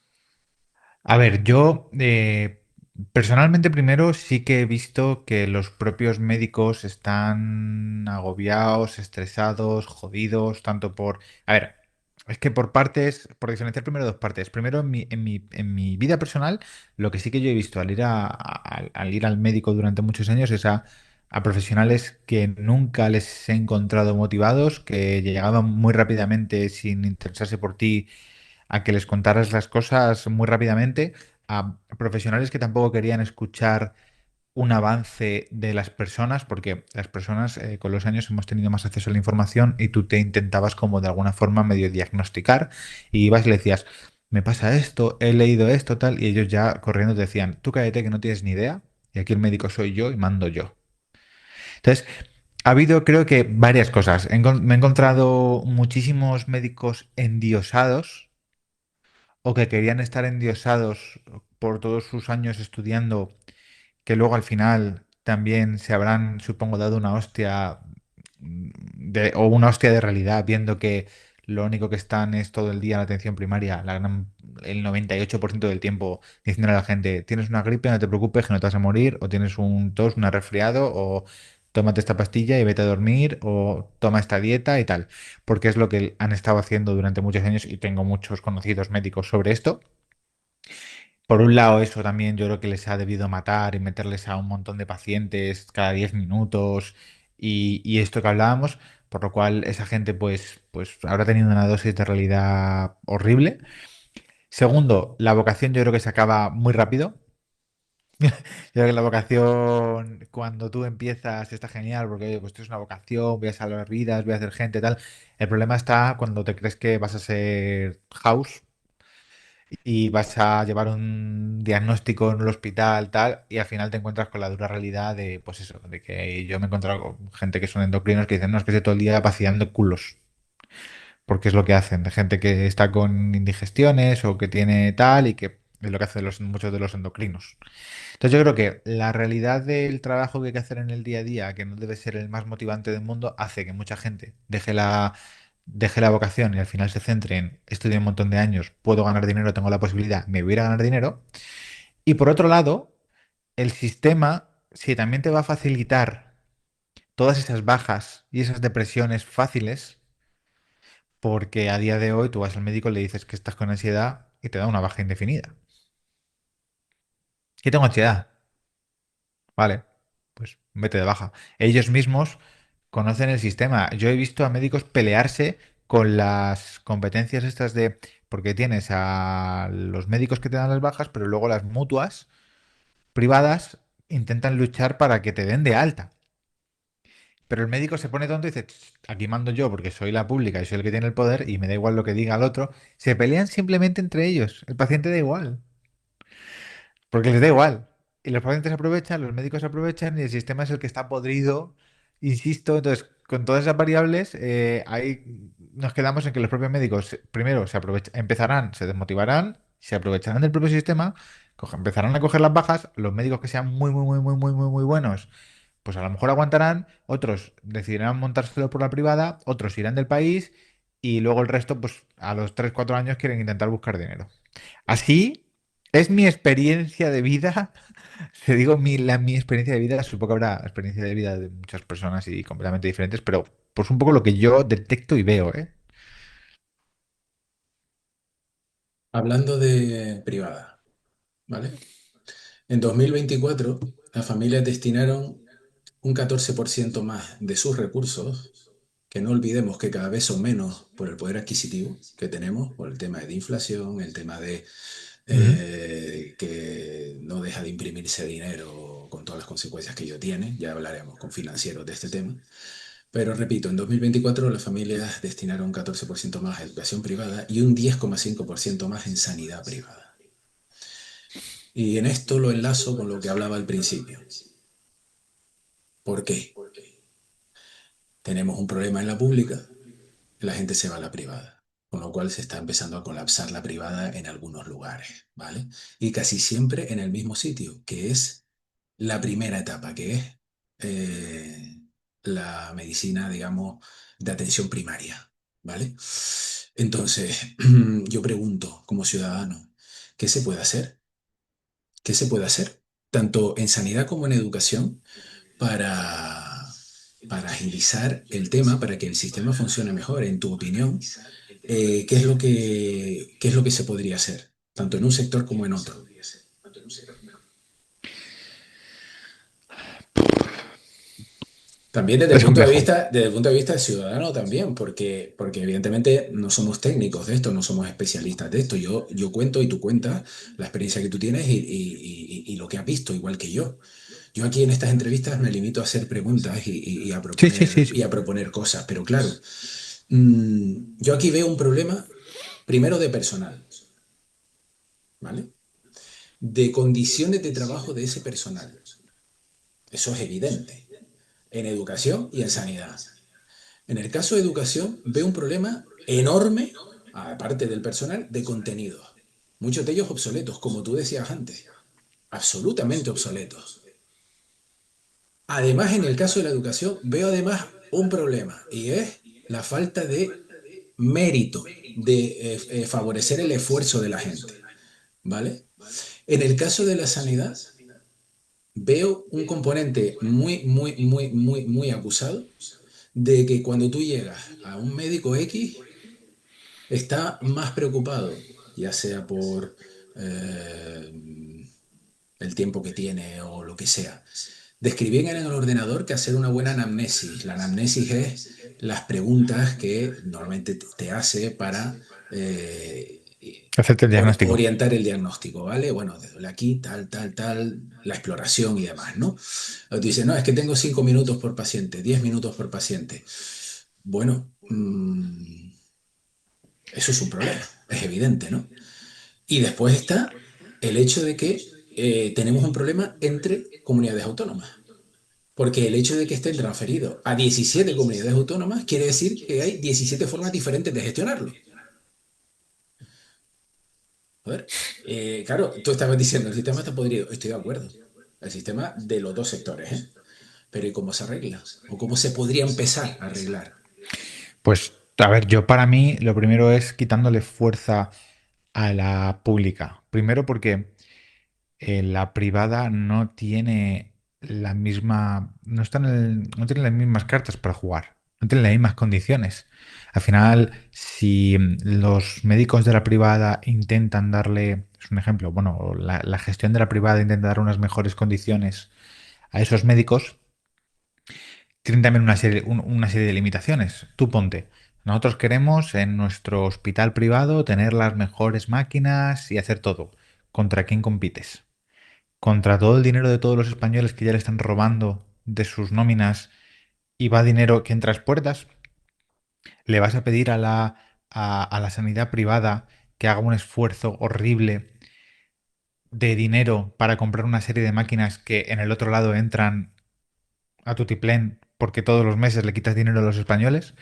a ver, yo personalmente primero sí que he visto que los propios médicos están agobiados, estresados, jodidos, tanto por... A ver, es que por partes, por diferenciar primero dos partes. Primero, en mi vida personal, lo que sí que yo he visto al ir al médico durante muchos años es a profesionales que nunca les he encontrado motivados, que llegaban muy rápidamente sin interesarse por ti a que les contaras las cosas muy rápidamente, a profesionales que tampoco querían escuchar un avance de las personas, porque las personas con los años hemos tenido más acceso a la información y tú te intentabas como de alguna forma medio diagnosticar y ibas y le decías, me pasa esto, he leído esto, tal, y ellos ya corriendo te decían, tú cállate que no tienes ni idea, y aquí el médico soy yo y mando yo. Entonces, ha habido creo que varias cosas. Me he encontrado muchísimos médicos endiosados o que querían estar endiosados por todos sus años estudiando, que luego al final también se habrán, supongo, dado una hostia o una hostia de realidad, viendo que lo único que están es todo el día en la atención primaria, el 98% del tiempo diciendo a la gente, tienes una gripe, no te preocupes, que no te vas a morir, o tienes un tos, un resfriado, o tómate esta pastilla y vete a dormir, o toma esta dieta y tal, porque es lo que han estado haciendo durante muchos años y tengo muchos conocidos médicos sobre esto. Por un lado, eso también yo creo que les ha debido matar y meterles a un montón de pacientes cada 10 minutos y esto que hablábamos, por lo cual esa gente pues habrá tenido una dosis de realidad horrible. Segundo, la vocación yo creo que se acaba muy rápido. Yo creo que la vocación, cuando tú empiezas, está genial porque, oye, pues esto es una vocación, voy a salvar vidas, voy a hacer gente, tal. El problema está cuando te crees que vas a ser House y vas a llevar un diagnóstico en el hospital, tal, y al final te encuentras con la dura realidad de, pues eso, de que yo me he encontrado con gente que son endocrinos que dicen, no, es que estoy todo el día vaciando culos, porque es lo que hacen, de gente que está con indigestiones o que tiene tal y que es lo que hacen muchos de los endocrinos. Entonces yo creo que la realidad del trabajo que hay que hacer en el día a día, que no debe ser el más motivante del mundo, hace que mucha gente deje la vocación y al final se centre en estudiar un montón de años, puedo ganar dinero, tengo la posibilidad, me voy a ir a ganar dinero. Y por otro lado, el sistema, si también te va a facilitar todas esas bajas y esas depresiones fáciles, porque a día de hoy tú vas al médico y le dices que estás con ansiedad y te da una baja indefinida. ¿Qué tengo ansiedad? Vale, pues vete de baja. Ellos mismos conocen el sistema. Yo he visto a médicos pelearse con las competencias estas de, porque tienes a los médicos que te dan las bajas, pero luego las mutuas privadas intentan luchar para que te den de alta. Pero el médico se pone tonto y dice, "Ch, aquí mando yo porque soy la pública y soy el que tiene el poder y me da igual lo que diga el otro". Se pelean simplemente entre ellos. El paciente da igual. Porque les da igual. Y los pacientes aprovechan, los médicos aprovechan y el sistema es el que está podrido. Insisto, entonces, con todas esas variables, ahí nos quedamos en que los propios médicos, primero, empezarán, se desmotivarán, se aprovecharán del propio sistema, empezarán a coger las bajas, los médicos que sean muy, muy, muy, muy, muy, muy, muy buenos, pues a lo mejor aguantarán, otros decidirán montárselo por la privada, otros irán del país y luego el resto, pues a los 3 4 años quieren intentar buscar dinero. Así es mi experiencia de vida. Te digo mi experiencia de vida. Supongo que habrá experiencia de vida de muchas personas y completamente diferentes, pero pues un poco lo que yo detecto y veo, ¿eh? Hablando de privada, ¿vale? En 2024, las familias destinaron un 14% más de sus recursos, que no olvidemos que cada vez son menos por el poder adquisitivo que tenemos, por el tema de inflación, el tema de Ujú. que no deja de imprimirse dinero con todas las consecuencias que ello tiene. Ya hablaremos con financieros de este tema. Pero repito, en 2024 las familias destinaron un 14% más a educación privada y un 10,5% más en sanidad privada. Y en esto lo enlazo con lo que hablaba al principio. ¿Por qué? Tenemos un problema en la pública, la gente se va a la privada. con lo cual se está empezando a colapsar la privada en algunos lugares, ¿vale? Y casi siempre en el mismo sitio, que es la primera etapa, que es la medicina, digamos, de atención primaria, ¿vale? Entonces, yo pregunto como ciudadano, ¿qué se puede hacer? ¿Qué se puede hacer? Tanto en sanidad como en educación para agilizar el tema, para que el sistema funcione mejor, en tu opinión, qué es lo que se podría hacer, tanto en un sector como en otro? También Es complejo. desde el punto de vista ciudadano también, porque evidentemente no somos técnicos de esto, no somos especialistas de esto. Yo cuento y tú cuentas la experiencia que tú tienes y lo que has visto, igual que yo. Yo aquí en estas entrevistas me limito a hacer preguntas Sí, sí, sí, sí. y a proponer cosas, pero claro, yo aquí veo un problema primero de personal, ¿vale? De condiciones de trabajo de ese personal. Eso es evidente, en educación y en sanidad. En el caso de educación, veo un problema enorme, aparte del personal, de contenidos. Muchos de ellos obsoletos, como tú decías antes, absolutamente obsoletos. Además, en el caso de la educación, veo además un problema y es la falta de mérito, de favorecer el esfuerzo de la gente, ¿vale? En el caso de la sanidad, veo un componente muy acusado de que cuando tú llegas a un médico X, está más preocupado, ya sea por el tiempo que tiene o lo que sea, de escribir en el ordenador que hacer una buena anamnesis. La anamnesis es las preguntas que normalmente te hace para Hacerte el diagnóstico. orientar el diagnóstico, ¿vale? Bueno, desde aquí, tal, la exploración y demás, ¿no? Tú dices, no, es que tengo 5 minutos por paciente, 10 minutos por paciente. Bueno, eso es un problema, es evidente, ¿no? Y después está el hecho de que tenemos un problema entre comunidades autónomas. Porque el hecho de que estén transferidos a 17 comunidades autónomas quiere decir que hay 17 formas diferentes de gestionarlo. Joder, claro, tú estabas diciendo, el sistema está podrido. Estoy de acuerdo. El sistema de los dos sectores, ¿eh? Pero ¿y cómo se arregla? ¿O cómo se podría empezar a arreglar? Pues, a ver, yo para mí lo primero es quitándole fuerza a la pública. Primero porque la privada no tiene la misma, no está no tiene las mismas cartas para jugar, no tiene las mismas condiciones. Al final, si los médicos de la privada intentan darle, es un ejemplo, bueno, la gestión de la privada intenta dar unas mejores condiciones a esos médicos, tienen también una serie de limitaciones. Tú ponte. Nosotros queremos en nuestro hospital privado tener las mejores máquinas y hacer todo. ¿Contra quién compites? Contra todo el dinero de todos los españoles que ya le están robando de sus nóminas y va dinero que entra a las puertas, le vas a pedir a a la sanidad privada que haga un esfuerzo horrible de dinero para comprar una serie de máquinas que en el otro lado entran a tutiplén porque todos los meses le quitas dinero a los españoles.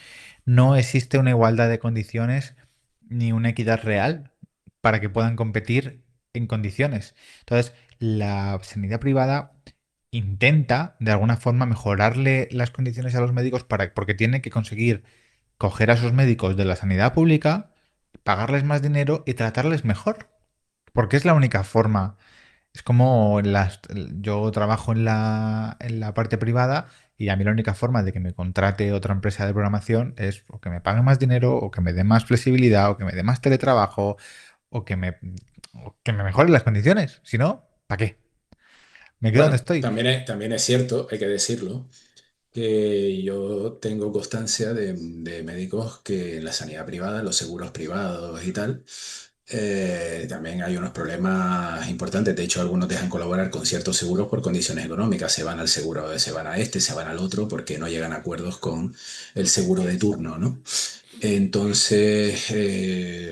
No existe una igualdad de condiciones ni una equidad real para que puedan competir en condiciones. Entonces, la sanidad privada intenta de alguna forma mejorarle las condiciones a los médicos porque tiene que conseguir coger a esos médicos de la sanidad pública, pagarles más dinero y tratarles mejor. Porque es la única forma. Es como yo trabajo en en la parte privada y a mí la única forma de que me contrate otra empresa de programación es o que me pague más dinero o que me dé más flexibilidad o que me dé más teletrabajo o o que me mejore las condiciones. Si no, ¿para qué? Me quedo donde Bueno, estoy. también es cierto, hay que decirlo, que yo tengo constancia de médicos que en la sanidad privada, los seguros privados y tal, también hay unos problemas importantes. De hecho, algunos dejan colaborar con ciertos seguros por condiciones económicas. Se van al seguro, se van a este, se van al otro, porque no llegan a acuerdos con el seguro de turno, ¿no? Entonces,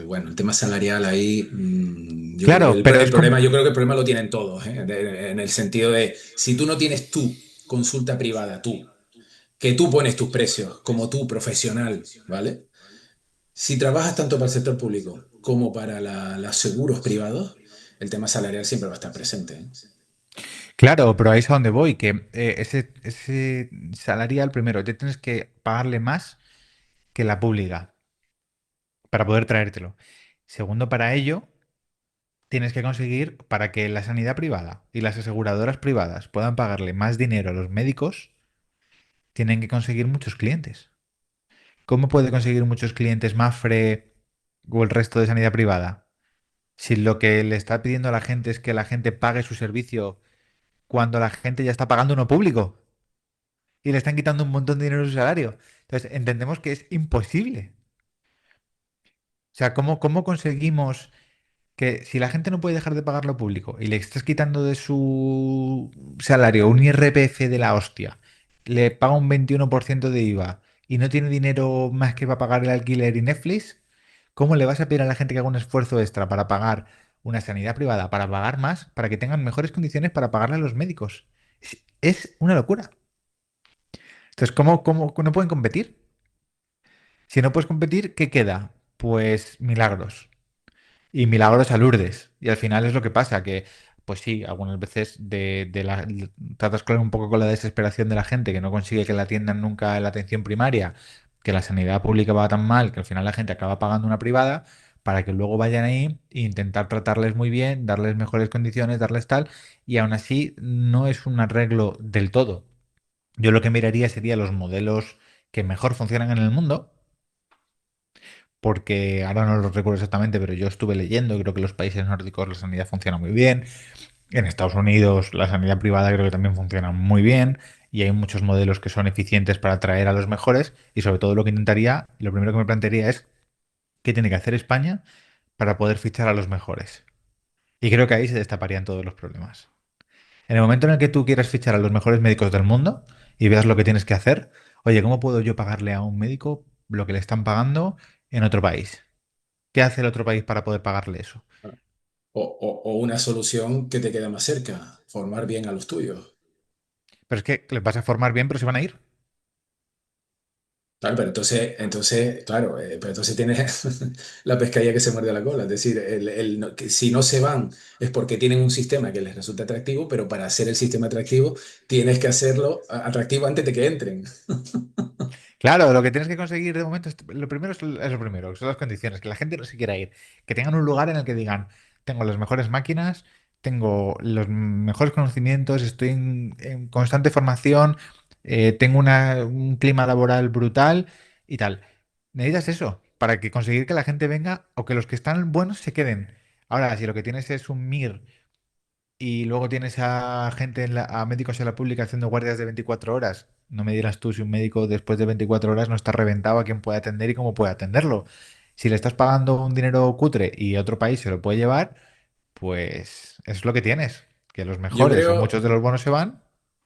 bueno, el tema salarial ahí, yo creo que Claro, pero el problema, yo creo que el problema lo tienen todos, ¿eh? En el sentido de, si tú no tienes tu consulta privada, tú, que tú pones tus precios como tú profesional, ¿vale? Si trabajas tanto para el sector público como para los seguros privados, el tema salarial siempre va a estar presente, ¿eh? Claro, pero ahí es a donde voy, que ese salarial, primero, te tienes que pagarle más que la pública para poder traértelo. Segundo, para ello, tienes que conseguir, para que la sanidad privada y las aseguradoras privadas puedan pagarle más dinero a los médicos, tienen que conseguir muchos clientes. ¿Cómo puede conseguir muchos clientes Mafre o el resto de sanidad privada? Si lo que le está pidiendo a la gente es que la gente pague su servicio cuando la gente ya está pagando uno público y le están quitando un montón de dinero de su salario. Entonces, entendemos que es imposible. O sea, ¿cómo conseguimos que si la gente no puede dejar de pagar lo público y le estás quitando de su salario un IRPF de la hostia, le paga un 21% de IVA y no tiene dinero más que para pagar el alquiler y Netflix? ¿Cómo le vas a pedir a la gente que haga un esfuerzo extra para pagar una sanidad privada, para pagar más, para que tengan mejores condiciones para pagarle a los médicos? Es una locura. Entonces, ¿cómo no pueden competir? Si no puedes competir, ¿qué queda? Pues milagros. Y milagros a Lourdes. Y al final es lo que pasa, que, pues sí, algunas veces tratas con un poco con la desesperación de la gente que no consigue que la atiendan nunca en la atención primaria, que la sanidad pública va tan mal que al final la gente acaba pagando una privada para que luego vayan ahí e intentar tratarles muy bien, darles mejores condiciones, darles tal, y aún así no es un arreglo del todo. Yo lo que miraría sería los modelos que mejor funcionan en el mundo, porque ahora no lo recuerdo exactamente, pero yo estuve leyendo, creo que en los países nórdicos la sanidad funciona muy bien, en Estados Unidos la sanidad privada creo que también funciona muy bien y hay muchos modelos que son eficientes para atraer a los mejores y sobre todo lo que intentaría, lo primero que me plantearía es qué tiene que hacer España para poder fichar a los mejores. Y creo que ahí se destaparían todos los problemas. En el momento en el que tú quieras fichar a los mejores médicos del mundo y veas lo que tienes que hacer, oye, ¿cómo puedo yo pagarle a un médico lo que le están pagando en otro país? ¿Qué hace el otro país para poder pagarle eso? O una solución que te queda más cerca, formar bien a los tuyos. Pero es que les vas a formar bien, pero se van a ir. Claro, pero entonces, claro, pero entonces tienes la pescadilla que se muerde la cola. Es decir, que si no se van es porque tienen un sistema que les resulta atractivo, pero para hacer el sistema atractivo tienes que hacerlo atractivo antes de que entren. Claro, lo que tienes que conseguir de momento lo primero es lo primero, son las condiciones, que la gente no se quiera ir, que tengan un lugar en el que digan, tengo las mejores máquinas, tengo los mejores conocimientos, estoy en constante formación, tengo un clima laboral brutal y tal. Necesitas eso para que conseguir que la gente venga o que los que están buenos se queden. Ahora, si lo que tienes es un MIR y luego tienes a gente, a médicos en la pública haciendo guardias de 24 horas. No me dirás tú si un médico después de 24 horas no está reventado a quién puede atender y cómo puede atenderlo. Si le estás pagando un dinero cutre y otro país se lo puede llevar, pues es lo que tienes. Que los Yo mejores o creo, muchos de los buenos se van.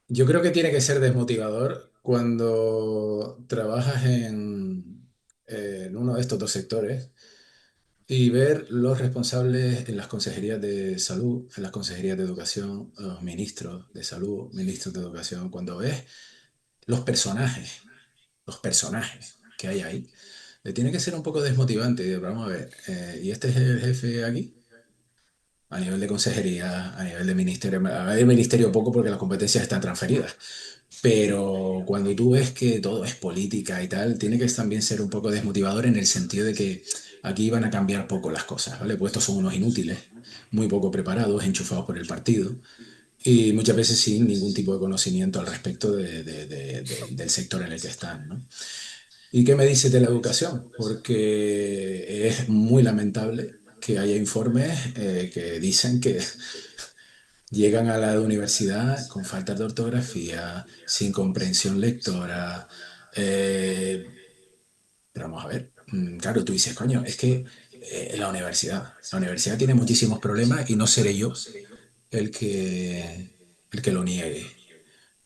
yo creo que tiene que ser desmotivador cuando trabajas en uno de estos dos sectores y ver los responsables en las consejerías de salud, en las consejerías de educación, los ministros de salud, ministros de educación, cuando ves los personajes que hay ahí, tiene que ser un poco desmotivante. Vamos a ver, ¿y este es el jefe aquí? A nivel de consejería, a nivel de ministerio, a nivel de ministerio poco porque las competencias están transferidas. Pero cuando tú ves que todo es política y tal, tiene que también ser un poco desmotivador en el sentido de que aquí van a cambiar poco las cosas, ¿vale? Pues estos son unos inútiles, muy poco preparados, enchufados por el partido y muchas veces sin ningún tipo de conocimiento al respecto del sector en el que están, ¿no? ¿Y qué me dices de la educación? Porque es muy lamentable que haya informes que dicen que llegan a la universidad con faltas de ortografía, sin comprensión lectora. eh, pero vamos a ver, claro, tú dices, coño, es que la universidad tiene muchísimos problemas y no seré yo el que lo niegue,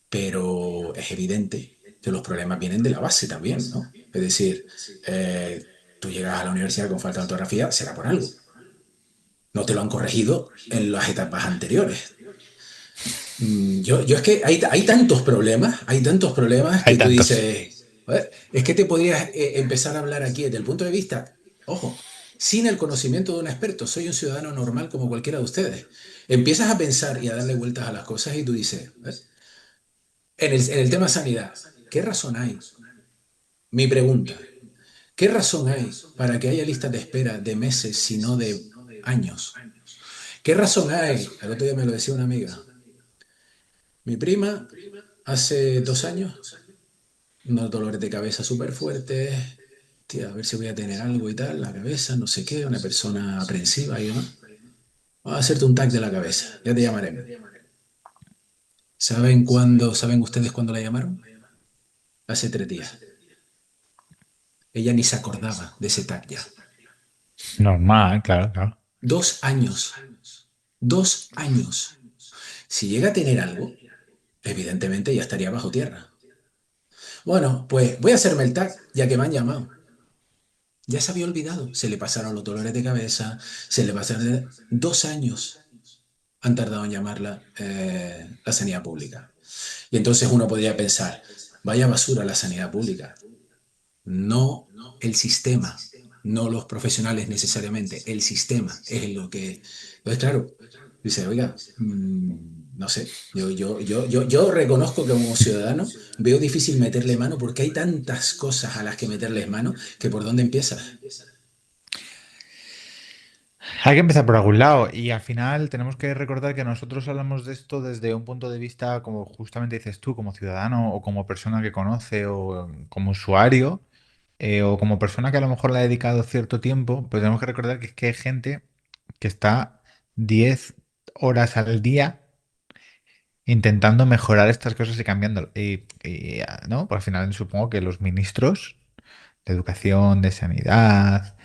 pero es evidente que los problemas vienen de la base también, ¿no? Es decir, tú llegas a la universidad con falta de ortografía, será por algo. No te lo han corregido en las etapas anteriores. Yo es que hay tantos problemas Hay que tú tantos. dices, "Joder, es que te podrías empezar a hablar aquí desde el punto de vista Ojo, sin el conocimiento de un experto, soy un ciudadano normal como cualquiera de ustedes. Empiezas a pensar y a darle vueltas a las cosas y tú dices, ¿ves? En el tema sanidad, ¿qué razón hay? Mi pregunta, ¿qué razón hay para que haya listas de espera de meses, si no de años? ¿Qué razón hay? El otro día me lo decía una amiga. Mi prima, hace 2 años, unos dolores de cabeza súper fuertes. Tía, a ver si voy a tener algo y tal, la cabeza, no sé qué, una persona aprensiva y demás. Vamos a hacerte un tag de la cabeza, ya te llamaremos. ¿Saben ustedes cuándo la llamaron? Hace 3 días. Ella ni se acordaba de ese tag ya. Normal, claro, claro. 2 años. 2 años. Si llega a tener algo, evidentemente ya estaría bajo tierra. Bueno, pues voy a hacerme el tag, ya que me han llamado. Ya se había olvidado. Se le pasaron los dolores de cabeza, se le pasaron 2 años. Han tardado en llamarla la sanidad pública. Y entonces uno podría pensar, vaya basura la sanidad pública. No el sistema, no los profesionales necesariamente, el sistema es lo que... Entonces, claro, dice, oiga, no sé, yo reconozco que como ciudadano veo difícil meterle mano porque hay tantas cosas a las que meterles mano que por dónde empiezas. Hay que empezar por algún lado y al final tenemos que recordar que nosotros hablamos de esto desde un punto de vista, como justamente dices tú, como ciudadano o como persona que conoce o como usuario o como persona que a lo mejor le ha dedicado cierto tiempo, pero tenemos que recordar que es que hay gente que está 10 horas al día intentando mejorar estas cosas y cambiando. ¿No? Pues al final supongo que los ministros de educación, de sanidad.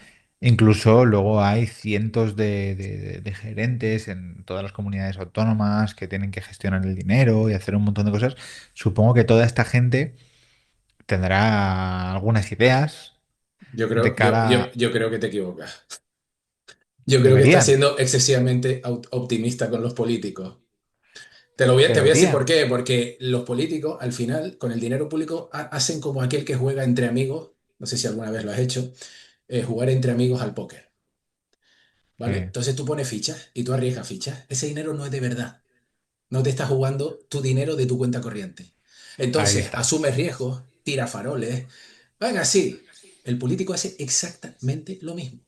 Incluso luego hay cientos de gerentes en todas las comunidades autónomas que tienen que gestionar el dinero y hacer un montón de cosas. Supongo que toda esta gente tendrá algunas ideas Yo de creo, yo, yo, cara. yo creo que te equivocas. Yo creo que estás Deberían, siendo excesivamente optimista con los políticos. Te voy a decir por deberían. qué, porque los políticos al final, con el dinero público, hacen como aquel que juega entre amigos, no sé si alguna vez lo has hecho, jugar entre amigos al póker, ¿vale? Sí, Entonces tú pones fichas y tú arriesgas fichas. Ese dinero no es de verdad, no te estás jugando tu dinero de tu cuenta corriente. ahí Entonces está. asumes riesgos, tira faroles, venga, sí, el político hace exactamente lo mismo.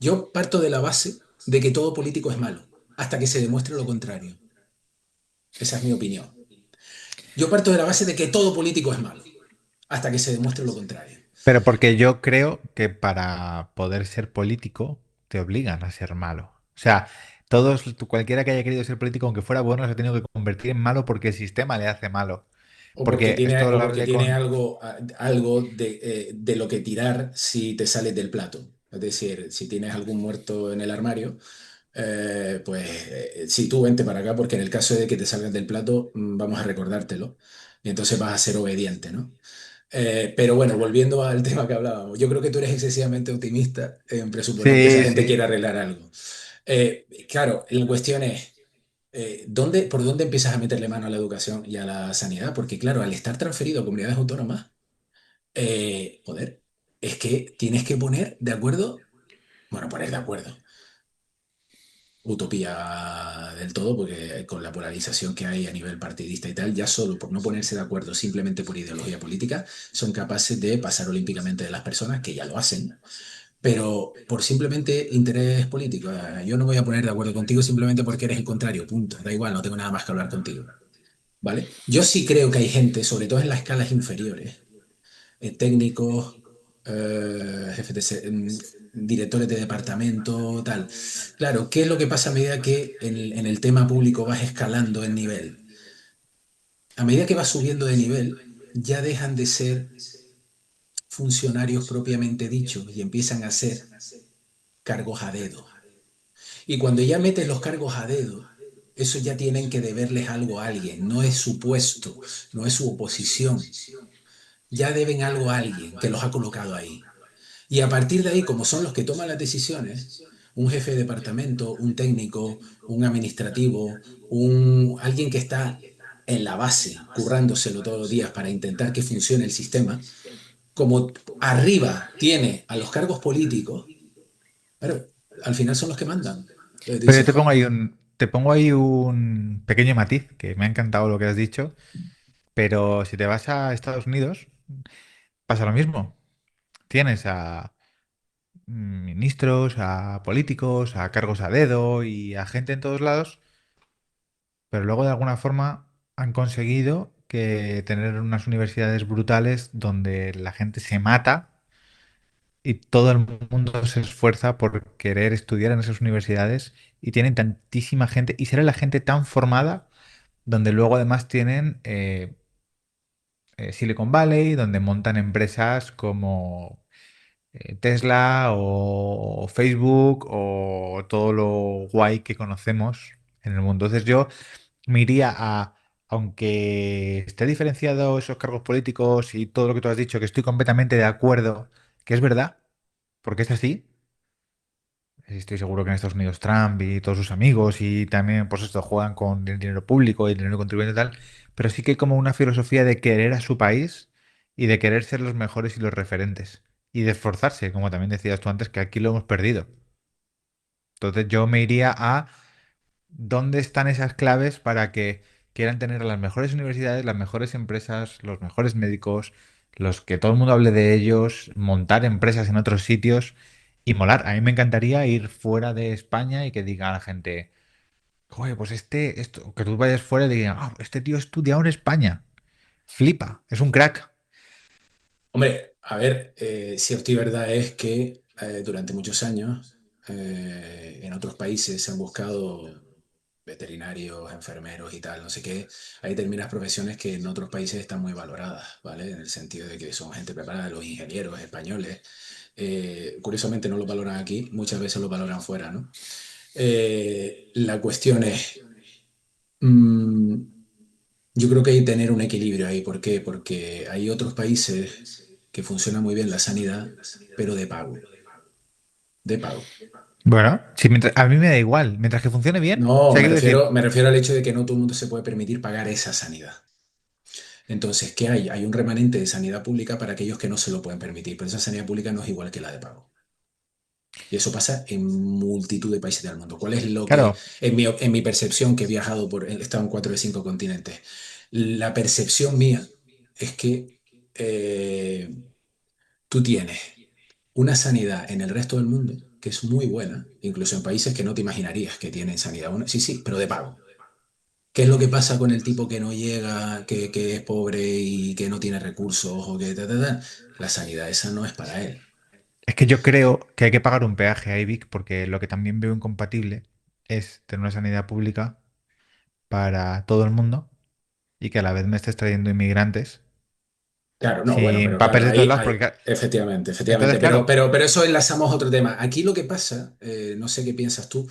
Yo parto de la base de que todo político es malo, hasta que se demuestre lo contrario. Esa es mi opinión. Yo parto de la base de que todo político es malo, hasta que se demuestre lo contrario. Pero porque yo creo que para poder ser político te obligan a ser malo. O sea, cualquiera que haya querido ser político, aunque fuera bueno, se ha tenido que convertir en malo porque el sistema le hace malo. O porque Porque tiene, esto o lo porque hablé tiene con... algo de lo que tirar si te sales del plato. Es decir, si tienes algún muerto en el armario, pues si tú vente para acá, porque en el caso de que te salgas del plato, vamos a recordártelo. Y entonces vas a ser obediente, ¿no? Pero bueno, volviendo al tema que hablábamos, yo creo que tú eres excesivamente optimista en presuponer que esa Sí, gente quiere sí. arreglar algo. Claro, la cuestión es, ¿por dónde empiezas a meterle mano a la educación y a la sanidad? Porque claro, al estar transferido a comunidades autónomas, joder, es que tienes que poner de acuerdo, bueno, poner de acuerdo, utopía del todo, porque con la polarización que hay a nivel partidista y tal, ya solo por no ponerse de acuerdo simplemente por ideología política, son capaces de pasar olímpicamente de las personas, que ya lo hacen, pero por simplemente interés político. Yo no me voy a poner de acuerdo contigo simplemente porque eres el contrario, punto. Da igual, no tengo nada más que hablar contigo. ¿Vale? Yo sí creo que hay gente, sobre todo en las escalas inferiores, técnicos, jefes directores de departamento, tal. Claro, ¿qué es lo que pasa a medida que en el tema público vas escalando en nivel? A medida que vas subiendo de nivel, ya dejan de ser funcionarios propiamente dichos y empiezan a ser cargos a dedo. Y cuando ya metes los cargos a dedo, eso ya tienen que deberles algo a alguien, no es su puesto, no es su oposición, ya deben algo a alguien que los ha colocado ahí. Y a partir de ahí, como son los que toman las decisiones, un jefe de departamento, un técnico, un administrativo, alguien que está en la base, currándoselo todos los días para intentar que funcione el sistema, como arriba tiene a los cargos políticos, claro, al final son los que mandan. Entonces Pero yo dices, te pongo ahí un pequeño matiz, que me ha encantado lo que has dicho, pero si te vas a Estados Unidos, pasa lo mismo. Tienes a ministros, a políticos, a cargos a dedo y a gente en todos lados, pero luego de alguna forma han conseguido que tener unas universidades brutales donde la gente se mata y todo el mundo se esfuerza por querer estudiar en esas universidades y tienen tantísima gente y será la gente tan formada donde luego además tienen Silicon Valley, donde montan empresas como Tesla o Facebook o todo lo guay que conocemos en el mundo. Entonces yo me iría a, aunque esté diferenciado esos cargos políticos y todo lo que tú has dicho, que estoy completamente de acuerdo, que es verdad, porque es así. Estoy seguro que en Estados Unidos Trump y todos sus amigos y también pues esto juegan con el dinero público y el dinero contribuyente y tal, pero sí que hay como una filosofía de querer a su país y de querer ser los mejores y los referentes y de esforzarse, como también decías tú antes, que aquí lo hemos perdido. Entonces yo me iría a dónde están esas claves para que quieran tener las mejores universidades, las mejores empresas, los mejores médicos, los que todo el mundo hable de ellos, montar empresas en otros sitios y molar. A mí me encantaría ir fuera de España y que diga a la gente, oye, pues que tú vayas fuera y digan, ah, este tío ha estudiado en España. Flipa, es un crack. hombre, a ver, cierto y verdad es que durante muchos años en otros países se han buscado veterinarios, enfermeros y tal, no sé qué. Hay determinadas profesiones que en otros países están muy valoradas, ¿vale? En el sentido de que son gente preparada, los ingenieros españoles. Curiosamente no los valoran aquí, muchas veces los valoran fuera, ¿no? La cuestión es, mm, yo creo que hay que tener un equilibrio ahí. ¿Por qué? Porque hay otros países que funciona muy bien la sanidad, pero de pago, de pago. Bueno, sí, a mí me da igual, mientras que funcione bien. O No, sea, quiero decir, me refiero al hecho de que no todo el mundo se puede permitir pagar esa sanidad. Entonces, ¿qué hay? Hay un remanente de sanidad pública para aquellos que no se lo pueden permitir, pero esa sanidad pública no es igual que la de pago. Y eso pasa en multitud de países del mundo. ¿Cuál es lo que, claro, en mi percepción, que he viajado he estado en 4 de 5 continentes, la percepción mía es que eh, tú tienes una sanidad en el resto del mundo que es muy buena, incluso en países que no te imaginarías que tienen sanidad. Bueno, sí, sí, pero de pago. ¿Qué es lo que pasa con el tipo que no llega, que es pobre y que no tiene recursos o que ta? La sanidad esa no es para él. es que yo creo que hay que pagar un peaje a IBIC porque lo que también veo incompatible es tener una sanidad pública para todo el mundo y que a la vez me estés trayendo inmigrantes Claro, no, bueno, sin pero claro, papeles de todos lados porque efectivamente, efectivamente, entonces claro, pero eso enlazamos a otro tema. Aquí lo que pasa, no sé qué piensas tú,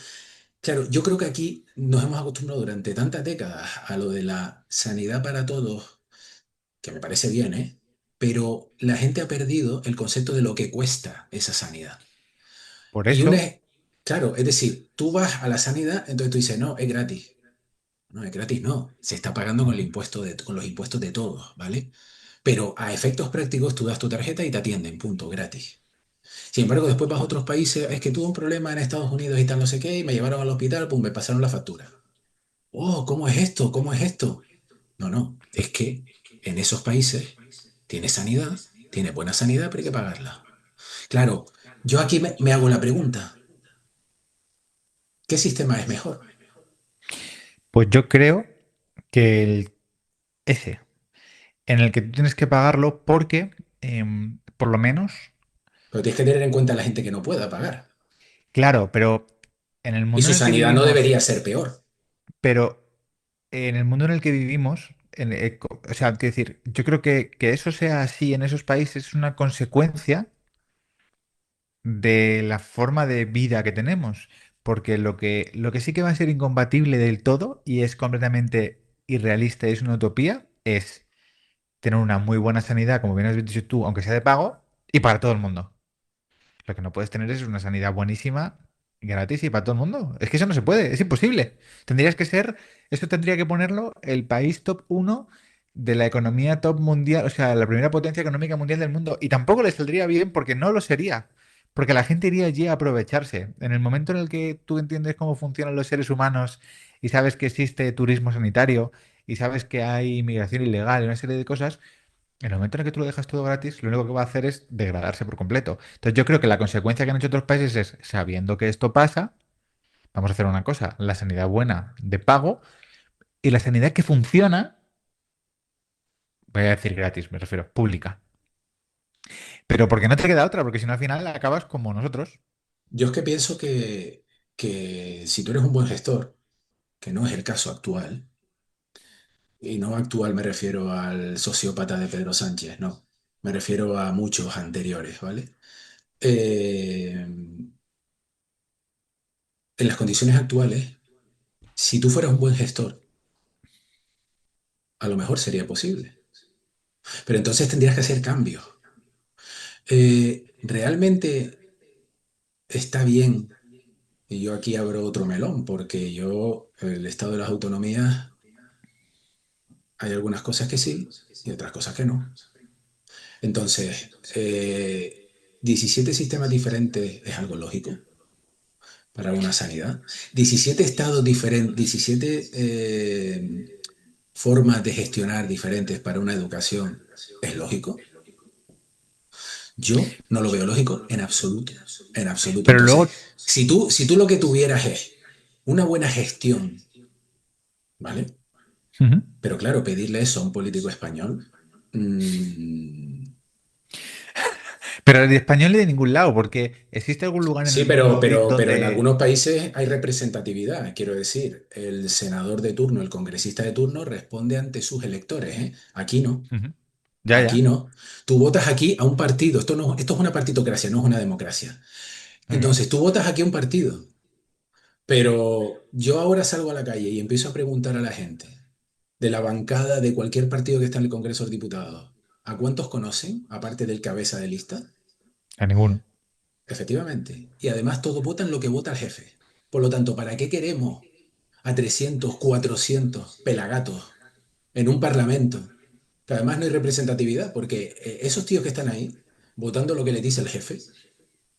claro, yo creo que aquí nos hemos acostumbrado durante tantas décadas a lo de la sanidad para todos, que me parece bien, ¿eh? Pero la gente ha perdido el concepto de lo que cuesta esa sanidad. por Y una eso, es, claro, es decir, tú vas a la sanidad, entonces tú dices, no, es gratis. No, es gratis, no. Se está pagando con el ujú. impuesto con los impuestos de todos, ¿vale? Pero a efectos prácticos tú das tu tarjeta y te atienden, punto, gratis. Sin embargo, después vas a otros países, es que tuve un problema en Estados Unidos y tal, no sé qué, y me llevaron al hospital, pum, me pasaron la factura. Oh, ¿cómo es esto? ¿Cómo es esto? No, no, es que en esos países tienes sanidad, tienes buena sanidad, pero hay que pagarla. Claro, yo aquí me hago la pregunta, ¿qué sistema es mejor? Pues yo creo que ese en el que tú tienes que pagarlo porque por lo menos, Pero tienes que tener en cuenta a la gente que no pueda pagar. claro, pero en el Y mundo su en el que sanidad no vivimos, debería ser peor. pero en el mundo en el que vivimos, o sea, quiero decir, yo creo que eso sea así en esos países es una consecuencia de la forma de vida que tenemos. Porque lo que sí que va a ser incompatible del todo y es completamente irrealista y es una utopía, es tener una muy buena sanidad, como bien has dicho tú, aunque sea de pago, y para todo el mundo. Lo que no puedes tener es una sanidad buenísima, gratis y para todo el mundo. Es que eso no se puede, es imposible. Tendrías que ser, esto tendría que ponerlo el país top 1 de la economía top mundial, o sea, la primera potencia económica mundial del mundo, y tampoco le saldría bien porque no lo sería, porque la gente iría allí a aprovecharse. En el momento en el que tú entiendes cómo funcionan los seres humanos y sabes que existe turismo sanitario y sabes que hay inmigración ilegal y una serie de cosas, en el momento en el que tú lo dejas todo gratis, lo único que va a hacer es degradarse por completo. Entonces yo creo que la consecuencia que han hecho otros países es, sabiendo que esto pasa, vamos a hacer una cosa, la sanidad buena de pago y la sanidad que funciona, voy a decir gratis, me refiero, pública. Pero porque no te queda otra, porque si no al final acabas como nosotros. Yo es que pienso que si tú eres un buen gestor, que no es el caso actual, y no actual me refiero al sociópata de Pedro Sánchez, no, me refiero a muchos anteriores, ¿vale? En las condiciones actuales, si tú fueras un buen gestor, a lo mejor sería posible, pero entonces tendrías que hacer cambios. Realmente está bien, y yo aquí abro otro melón, porque yo, el estado de las autonomías, hay algunas cosas que sí y otras cosas que no. Entonces, 17 sistemas diferentes es algo lógico para una sanidad. 17 estados diferentes, 17 formas de gestionar diferentes para una educación es lógico. Yo no lo veo lógico en absoluto, en absoluto. Pero Entonces, luego, si tú lo que tuvieras es una buena gestión, ¿vale? ujú. Pero claro, pedirle eso a un político español, mm, Pero el español de ningún lado, porque existe algún lugar en sí, el pero, mundo pero, pero en donde... algunos países hay representatividad. Quiero decir, el senador de turno, el congresista de turno responde ante sus electores, ¿eh? Aquí no, Ujú. Ya, aquí ya. no. Tú votas aquí a un partido. Esto no, esto es una partitocracia, no es una democracia. Ujú. Entonces, tú votas aquí a un partido, pero yo ahora salgo a la calle y empiezo a preguntar a la gente de la bancada de cualquier partido que está en el Congreso de los Diputados, ¿a cuántos conocen, aparte del cabeza de lista? A ninguno. Efectivamente. Y además todos votan lo que vota el jefe. Por lo tanto, ¿para qué queremos a 300, 400 pelagatos en un parlamento? Que además no hay representatividad, porque esos tíos que están ahí votando lo que les dice el jefe,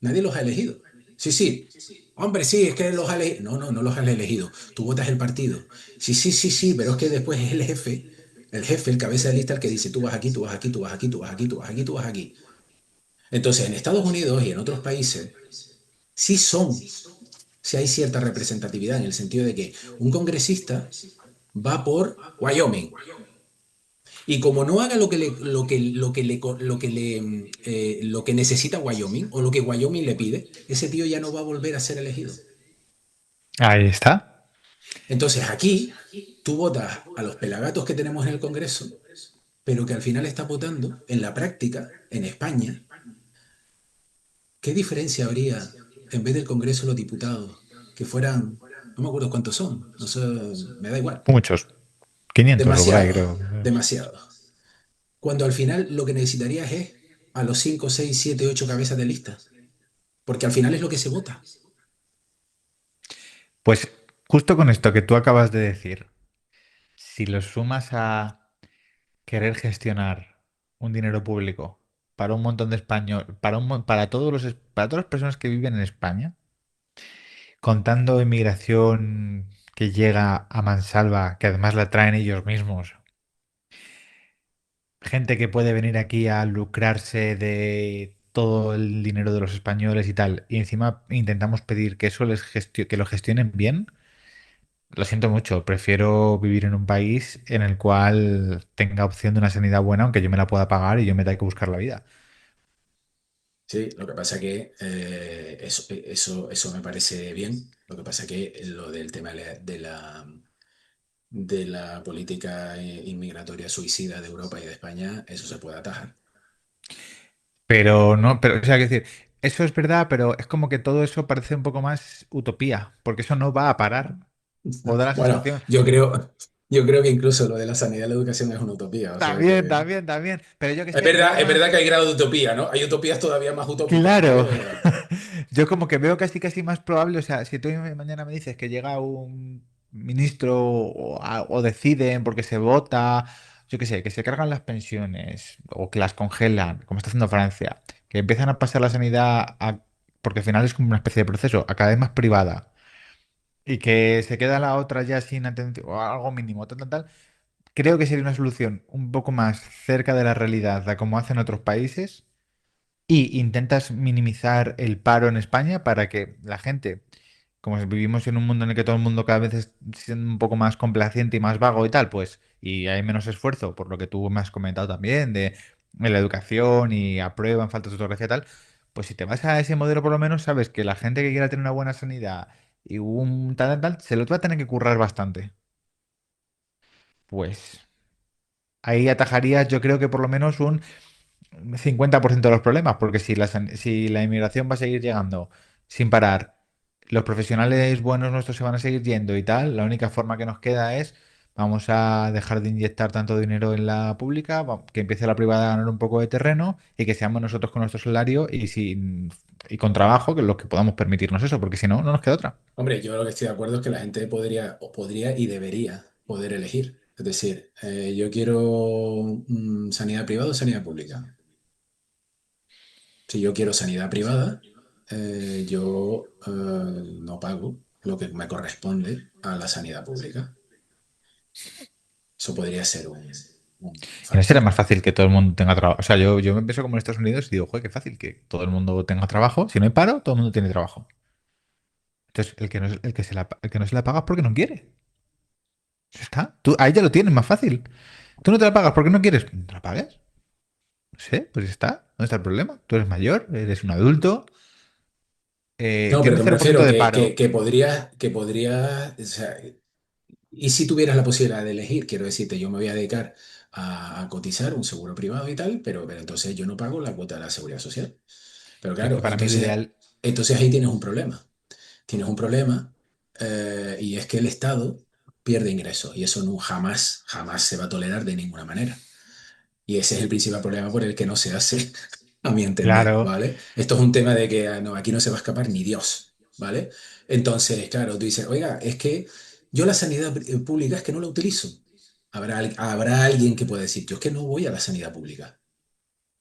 nadie los ha elegido. Sí, sí. Hombre, sí, es que los ha elegido. No, no, no los has elegido. Tú votas el partido. Sí, sí, sí, sí, pero es que después es el jefe, el cabeza de lista, el que dice, tú vas aquí, tú vas aquí, tú vas aquí, tú vas aquí, tú vas aquí, tú vas aquí. Entonces, en Estados Unidos y en otros países, sí son, sí hay cierta representatividad en el sentido de que un congresista va por Wyoming y como no haga lo que necesita Wyoming o lo que Wyoming le pide, ese tío ya no va a volver a ser elegido. Ahí está. Entonces aquí tú votas a los pelagatos que tenemos en el Congreso, pero que al final estás votando en la práctica, en España, ¿qué diferencia habría en vez del Congreso de los diputados que fueran, no me acuerdo cuántos son, no sé, me da igual, Muchos. 500 o por ahí, demasiado, creo. demasiado. Cuando al final lo que necesitarías es a los 5 6 7 8 cabezas de lista, porque al final es lo que se vota. Pues justo con esto que tú acabas de decir, si lo sumas a querer gestionar un dinero público para un montón de españoles, para todos para todas las personas que viven en España, contando inmigración que llega a mansalva, que además la traen ellos mismos, gente que puede venir aquí a lucrarse de todo el dinero de los españoles y tal, y encima intentamos pedir que eso que lo gestionen bien. Lo siento mucho, prefiero vivir en un país en el cual tenga opción de una sanidad buena, aunque yo me la pueda pagar y yo me tenga que buscar la vida. Sí, lo que pasa que eso me parece bien. Lo que pasa que lo del tema de la política inmigratoria suicida de Europa y de España, eso se puede atajar. Pero no, pero, o sea, que decir, eso es verdad, pero es como que todo eso parece un poco más utopía, porque eso no va a parar. O da la Bueno, sensación. yo creo que incluso lo de la sanidad y la educación es una utopía. O sea También, que también, también. Pero yo que es sé, lo veo verdad, es más. verdad que hay grado de utopía, ¿no? Hay utopías todavía más utópicas, Claro. ¿vale? Yo como que veo casi casi más probable, o sea, si tú mañana me dices que llega un ministro o deciden porque se vota yo qué sé, que se cargan las pensiones o que las congelan, como está haciendo Francia, que empiezan a pasar la sanidad porque al final es como una especie de proceso, a cada vez más privada, y que se queda la otra ya sin atención, o algo mínimo, tal, tal, tal, creo que sería una solución un poco más cerca de la realidad, de como hacen otros países, y intentas minimizar el paro en España para que la gente, como vivimos en un mundo en el que todo el mundo cada vez es siendo un poco más complaciente y más vago y tal, pues, y hay menos esfuerzo, por lo que tú me has comentado también, de la educación y aprueban, falta de ortografía y tal, pues si te vas a ese modelo por lo menos sabes que la gente que quiera tener una buena sanidad y un tal, tal, tal, se lo va a tener que currar bastante. Pues ahí atajarías yo creo que por lo menos un 50% de los problemas, porque si la inmigración va a seguir llegando sin parar, los profesionales buenos nuestros se van a seguir yendo y tal, la única forma que nos queda es vamos a dejar de inyectar tanto dinero en la pública, que empiece la privada a ganar un poco de terreno y que seamos nosotros con nuestro salario y con trabajo que los que podamos permitirnos eso, porque si no, no nos queda otra. Hombre, yo lo que estoy de acuerdo es que la gente podría, o podría y debería poder elegir. Es decir, yo quiero sanidad privada o sanidad pública. Si yo quiero sanidad privada, yo no pago lo que me corresponde a la sanidad pública. Eso podría ser un Y no sería factor. más fácil que todo el mundo tenga trabajo. O sea, yo me pienso como en Estados Unidos y digo, joder, qué fácil que todo el mundo tenga trabajo. Si no hay paro, todo el mundo tiene trabajo. Entonces, el que no se la paga es porque no quiere. Ya está. Ahí ya lo tienes más fácil. Tú no te la pagas porque no quieres. ¿No te la pagues? No sé, pues ya está. ¿Dónde está el problema? Tú eres mayor, eres un adulto, No, pero tienes que me 0% refiero de que, paro. o sea, y si tuvieras la posibilidad de elegir, quiero decirte, yo me voy a dedicar a cotizar un seguro privado y tal, pero entonces yo no pago la cuota de la seguridad social. Pero Es que claro, para mí lo ideal, entonces ahí tienes un problema. Tienes un problema y es que el Estado pierde ingresos y eso no, jamás, jamás se va a tolerar de ninguna manera. Y ese es el principal problema por el que no se hace, a mi entender, claro, ¿vale? Esto es un tema de que no, aquí no se va a escapar ni Dios, ¿vale? Entonces, claro, tú dices, oiga, es que yo la sanidad pública es que no la utilizo. Habrá alguien que pueda decir, yo es que no voy a la sanidad pública.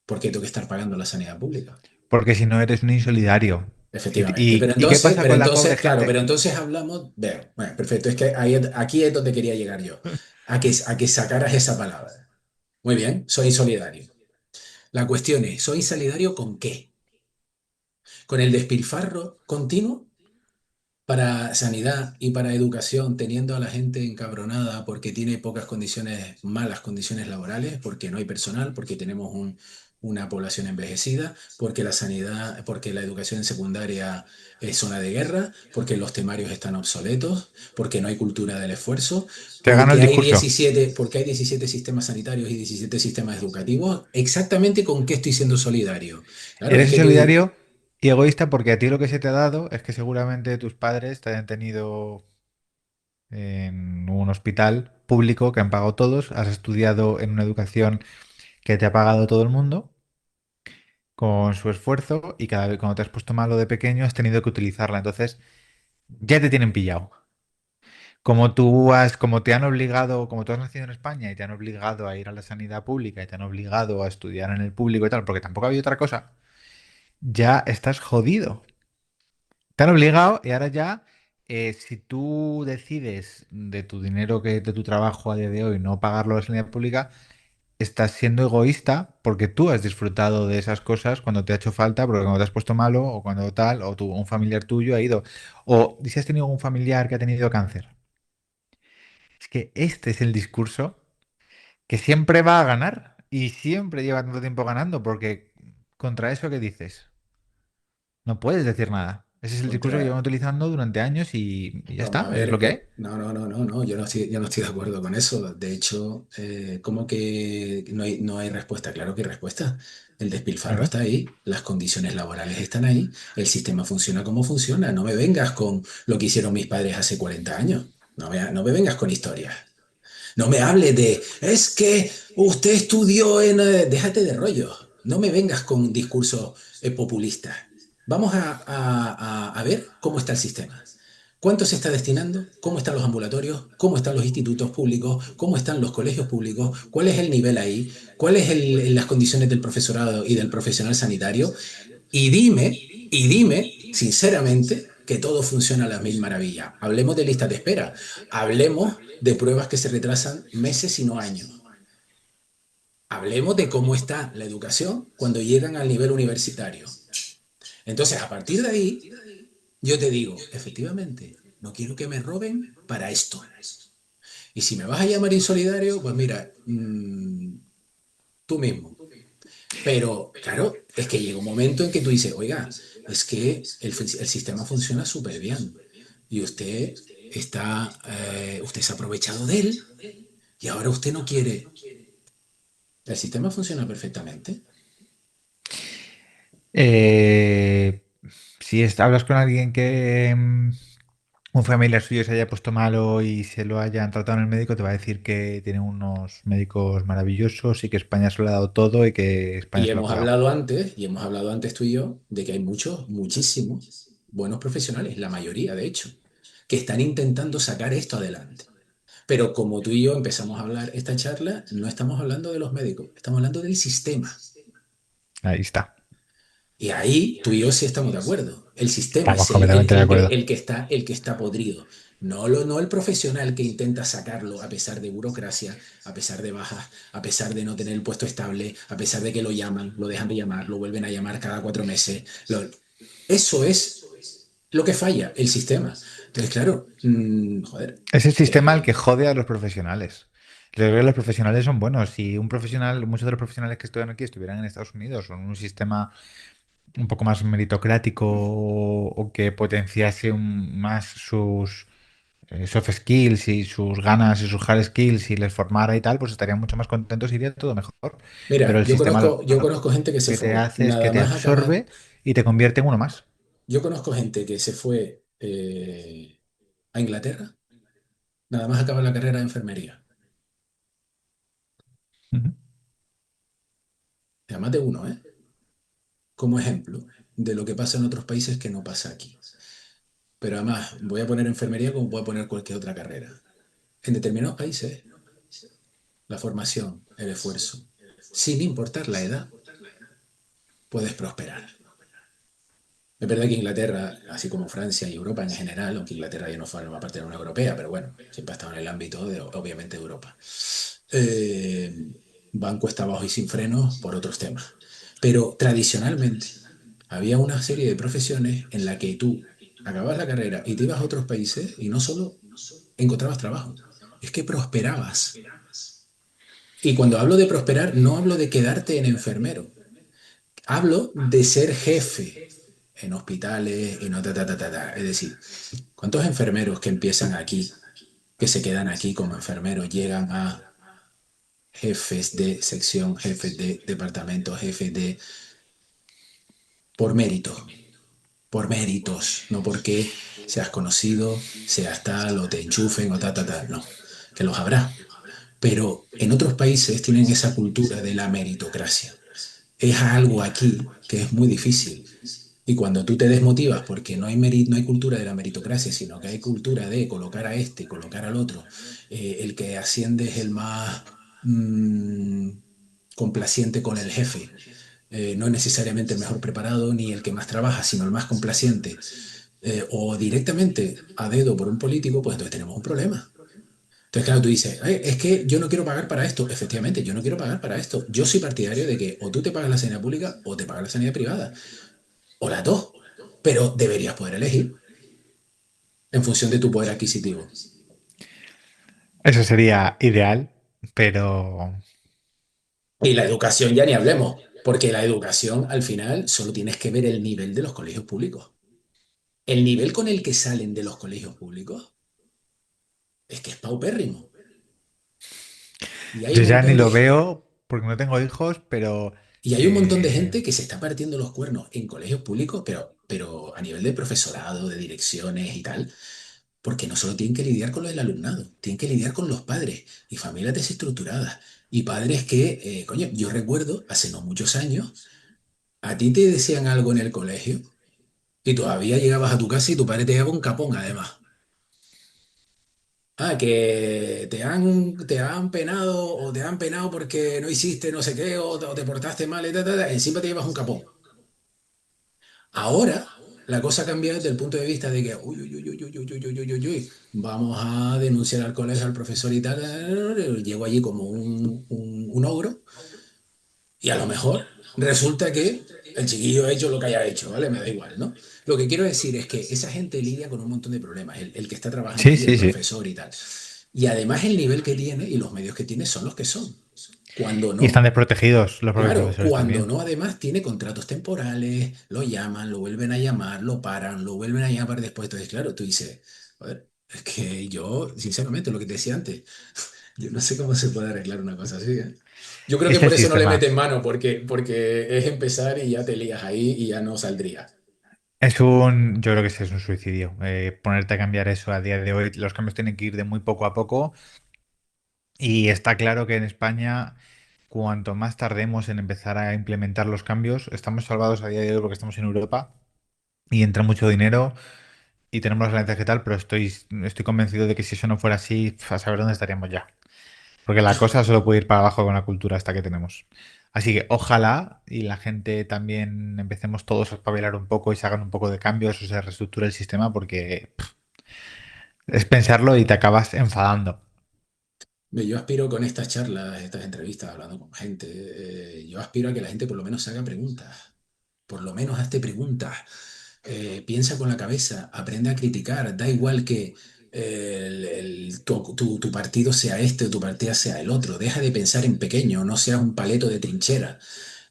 ¿Por qué tengo que estar pagando la sanidad pública? porque si no eres un insolidario. ¿Y, Efectivamente, y- y qué pasa pero con la pobre entonces, claro, pero gente? entonces hablamos, bueno, perfecto, es que aquí es donde quería llegar yo, a que sacaras esa palabra. Muy bien, soy solidario. La cuestión es, ¿soy solidario con qué? ¿Con el despilfarro continuo para sanidad y para educación, teniendo a la gente encabronada porque tiene pocas condiciones, malas condiciones laborales, porque no hay personal, porque tenemos una población envejecida, porque la sanidad, porque la educación en secundaria es zona de guerra, porque los temarios están obsoletos, porque no hay cultura del esfuerzo, Te gano el discurso. porque hay 17 sistemas sanitarios y 17 sistemas educativos? ¿Exactamente con qué estoy siendo solidario? Claro, es Eres que tú dices, insolidario y egoísta porque a ti lo que se te ha dado es que seguramente tus padres te hayan tenido en un hospital público que han pagado todos, has estudiado en una educación que te ha pagado todo el mundo con su esfuerzo y cada vez cuando te has puesto malo de pequeño has tenido que utilizarla. Entonces ya te tienen pillado. Como te han obligado, como tú has nacido en España y te han obligado a ir a la sanidad pública y te han obligado a estudiar en el público y tal, porque tampoco había otra cosa, ya estás jodido. Te han obligado y ahora ya, si tú decides de tu dinero de tu trabajo a día de hoy no pagarlo a la sanidad pública, estás siendo egoísta porque tú has disfrutado de esas cosas cuando te ha hecho falta, porque cuando te has puesto malo o cuando tal, o un familiar tuyo ha ido. O si has tenido un familiar que ha tenido cáncer. Es que este es el discurso que siempre va a ganar y siempre lleva tanto tiempo ganando, porque contra eso que dices, no puedes decir nada. Ese es el discurso que contra, llevan utilizando durante años y ya vamos a está, es lo ver, que hay. no, no, no, no, no, yo no estoy de acuerdo con eso. De hecho, ¿cómo que no hay respuesta? Claro que hay respuesta. El despilfarro Claro. está ahí, las condiciones laborales están ahí, el sistema funciona como funciona. No me vengas con lo que hicieron mis padres hace 40 años. No me vengas con historias. No me hable de, es que usted estudió en... déjate de rollo. No me vengas con discursos populistas. Vamos a ver cómo está el sistema. ¿Cuánto se está destinando? ¿Cómo están los ambulatorios? ¿Cómo están los institutos públicos? ¿Cómo están los colegios públicos? ¿Cuál es el nivel ahí? ¿Cuáles son las condiciones del profesorado y del profesional sanitario? Y dime, sinceramente, que todo funciona a las mil maravillas. Hablemos de listas de espera. Hablemos de pruebas que se retrasan meses y no años. Hablemos de cómo está la educación cuando llegan al nivel universitario. Entonces, a partir de ahí, yo te digo, efectivamente, no quiero que me roben para esto. Y si me vas a llamar insolidario, pues mira, tú mismo. Pero claro, es que llega un momento en que tú dices, oiga, es que el sistema funciona súper bien y usted se ha aprovechado de él y ahora usted no quiere. El sistema funciona perfectamente. Eh, si hablas con alguien que un familiar suyo se haya puesto malo y se lo hayan tratado en el médico, te va a decir que tiene unos médicos maravillosos y que España se lo ha dado todo y que España se lo ha curado. Y hemos hablado antes tú y yo, de que hay muchos, muchísimos buenos profesionales, la mayoría de hecho, que están intentando sacar esto adelante. Pero como tú y yo empezamos a hablar esta charla, no estamos hablando de los médicos, estamos hablando del sistema. Ahí está. Y ahí tú y yo sí estamos de acuerdo. El sistema Estamos es el, el, completamente de el que, acuerdo. el que está podrido. No el profesional que intenta sacarlo a pesar de burocracia, a pesar de bajas, a pesar de no tener el puesto estable, a pesar de que lo llaman, lo dejan de llamar, lo vuelven a llamar cada 4 meses. Eso es lo que falla, el sistema. Entonces, claro, joder. Es el sistema el que jode a los profesionales. Yo creo que los profesionales son buenos. Si un profesional, muchos de los profesionales que estudian aquí estuvieran en Estados Unidos o en un sistema un poco más meritocrático o que potenciase más sus soft skills y sus ganas y sus hard skills y les formara y tal, pues estarían mucho más contentos y iría todo mejor. Pero Mira, el yo sistema conozco, yo lo conozco gente que se que te fue, hace es que nada te más acabar. absorbe y te convierte en uno más. Yo conozco gente que se fue a Inglaterra, nada más acabar la carrera de enfermería. Ujú. Además de uno, ¿eh? Como ejemplo de lo que pasa en otros países que no pasa aquí. Pero además, voy a poner enfermería como puedo poner cualquier otra carrera. En determinados países, la formación, el esfuerzo, sin importar la edad, puedes prosperar. Es verdad que Inglaterra, así como Francia y Europa en general, aunque Inglaterra ya no forma parte de la Unión Europea, pero bueno, siempre ha estado en el ámbito de, obviamente, de Europa, eh, van cuesta abajo y sin frenos por otros temas. Pero tradicionalmente había una serie de profesiones en la que tú acababas la carrera y te ibas a otros países y no solo encontrabas trabajo, es que prosperabas. Y cuando hablo de prosperar, no hablo de quedarte en enfermero, hablo de ser jefe en hospitales y no ta, ta, ta, ta, ta. Es decir, ¿cuántos enfermeros que empiezan aquí, que se quedan aquí como enfermeros, llegan a jefes de sección, jefes de departamento, jefes de... por mérito, por méritos, no porque seas conocido, seas tal o te enchufen o ta, ta, ta, no, que los habrá. Pero en otros países tienen esa cultura de la meritocracia. Es algo aquí que es muy difícil. Y cuando tú te desmotivas porque no hay cultura de la meritocracia, sino que hay cultura de colocar a este, colocar al otro, el que asciende es el más mm, complaciente con el jefe, no es necesariamente el mejor preparado ni el que más trabaja, sino el más complaciente, o directamente a dedo por un político, pues entonces tenemos un problema. Entonces, claro, tú dices, "Ay, es que yo no quiero pagar para esto". Efectivamente, yo no quiero pagar para esto. Yo soy partidario de que o tú te pagas la sanidad pública o te pagas la sanidad privada, o las dos, pero deberías poder elegir en función de tu poder adquisitivo. Eso sería ideal, pero Y la educación ya ni hablemos, porque la educación al final solo tienes que ver el nivel de los colegios públicos. El nivel con el que salen de los colegios públicos es que es paupérrimo. Y hay yo un ya ni montón lo de, veo porque no tengo hijos, pero y hay un montón de eh, gente que se está partiendo los cuernos en colegios públicos, pero a nivel de profesorado, de direcciones y tal, porque no solo tienen que lidiar con lo del alumnado, tienen que lidiar con los padres y familias desestructuradas. Y padres que, coño, yo recuerdo hace no muchos años, a ti te decían algo en el colegio y todavía llegabas a tu casa y tu padre te daba un capón además. Que te han penado o te han penado porque no hiciste no sé qué o te portaste mal y encima te llevas un capón. Ahora la cosa cambia desde el punto de vista de que, uy, uy, uy, uy, uy, uy, uy, uy, uy, uy, uy, vamos a denunciar al colegio, al profesor y tal. Llego allí como un ogro y a lo mejor resulta que el chiquillo ha hecho lo que haya hecho, ¿vale? Me da igual, ¿no? Lo que quiero decir es que esa gente lidia con un montón de problemas, el que está trabajando Sí, allí, el sí, sí. profesor y tal. Y además el nivel que tiene y los medios que tiene son los que son. Cuando Y están no, desprotegidos los propios claro, profesores cuando también. no, además tiene contratos temporales, lo llaman, lo vuelven a llamar, lo paran, lo vuelven a llamar después. Entonces, claro, tú dices, joder, es que yo, sinceramente, lo que te decía antes, yo no sé cómo se puede arreglar una cosa así, ¿eh? Yo creo que Es por el eso no le sistema. meten mano, porque es empezar y ya te lías ahí y ya no saldría. Yo creo que sí es un suicidio. Ponerte a cambiar eso a día de hoy, los cambios tienen que ir de muy poco a poco. Y está claro que en España, cuanto más tardemos en empezar a implementar los cambios, estamos salvados a día de hoy porque estamos en Europa y entra mucho dinero y tenemos las ganancias que tal, pero estoy convencido de que si eso no fuera así, a saber dónde estaríamos ya. Porque la cosa solo puede ir para abajo con la cultura esta que tenemos. Así que ojalá y la gente también empecemos todos a espabilar un poco y se hagan un poco de cambios o se reestructure el sistema porque es pensarlo y te acabas enfadando. Yo aspiro con estas charlas, estas entrevistas, hablando con gente, yo aspiro a que la gente por lo menos se haga preguntas. Por lo menos hazte preguntas. Piensa con la cabeza, aprende a criticar. Da igual que tu partido sea este o tu partida sea el otro. Deja de pensar en pequeño, no seas un paleto de trinchera.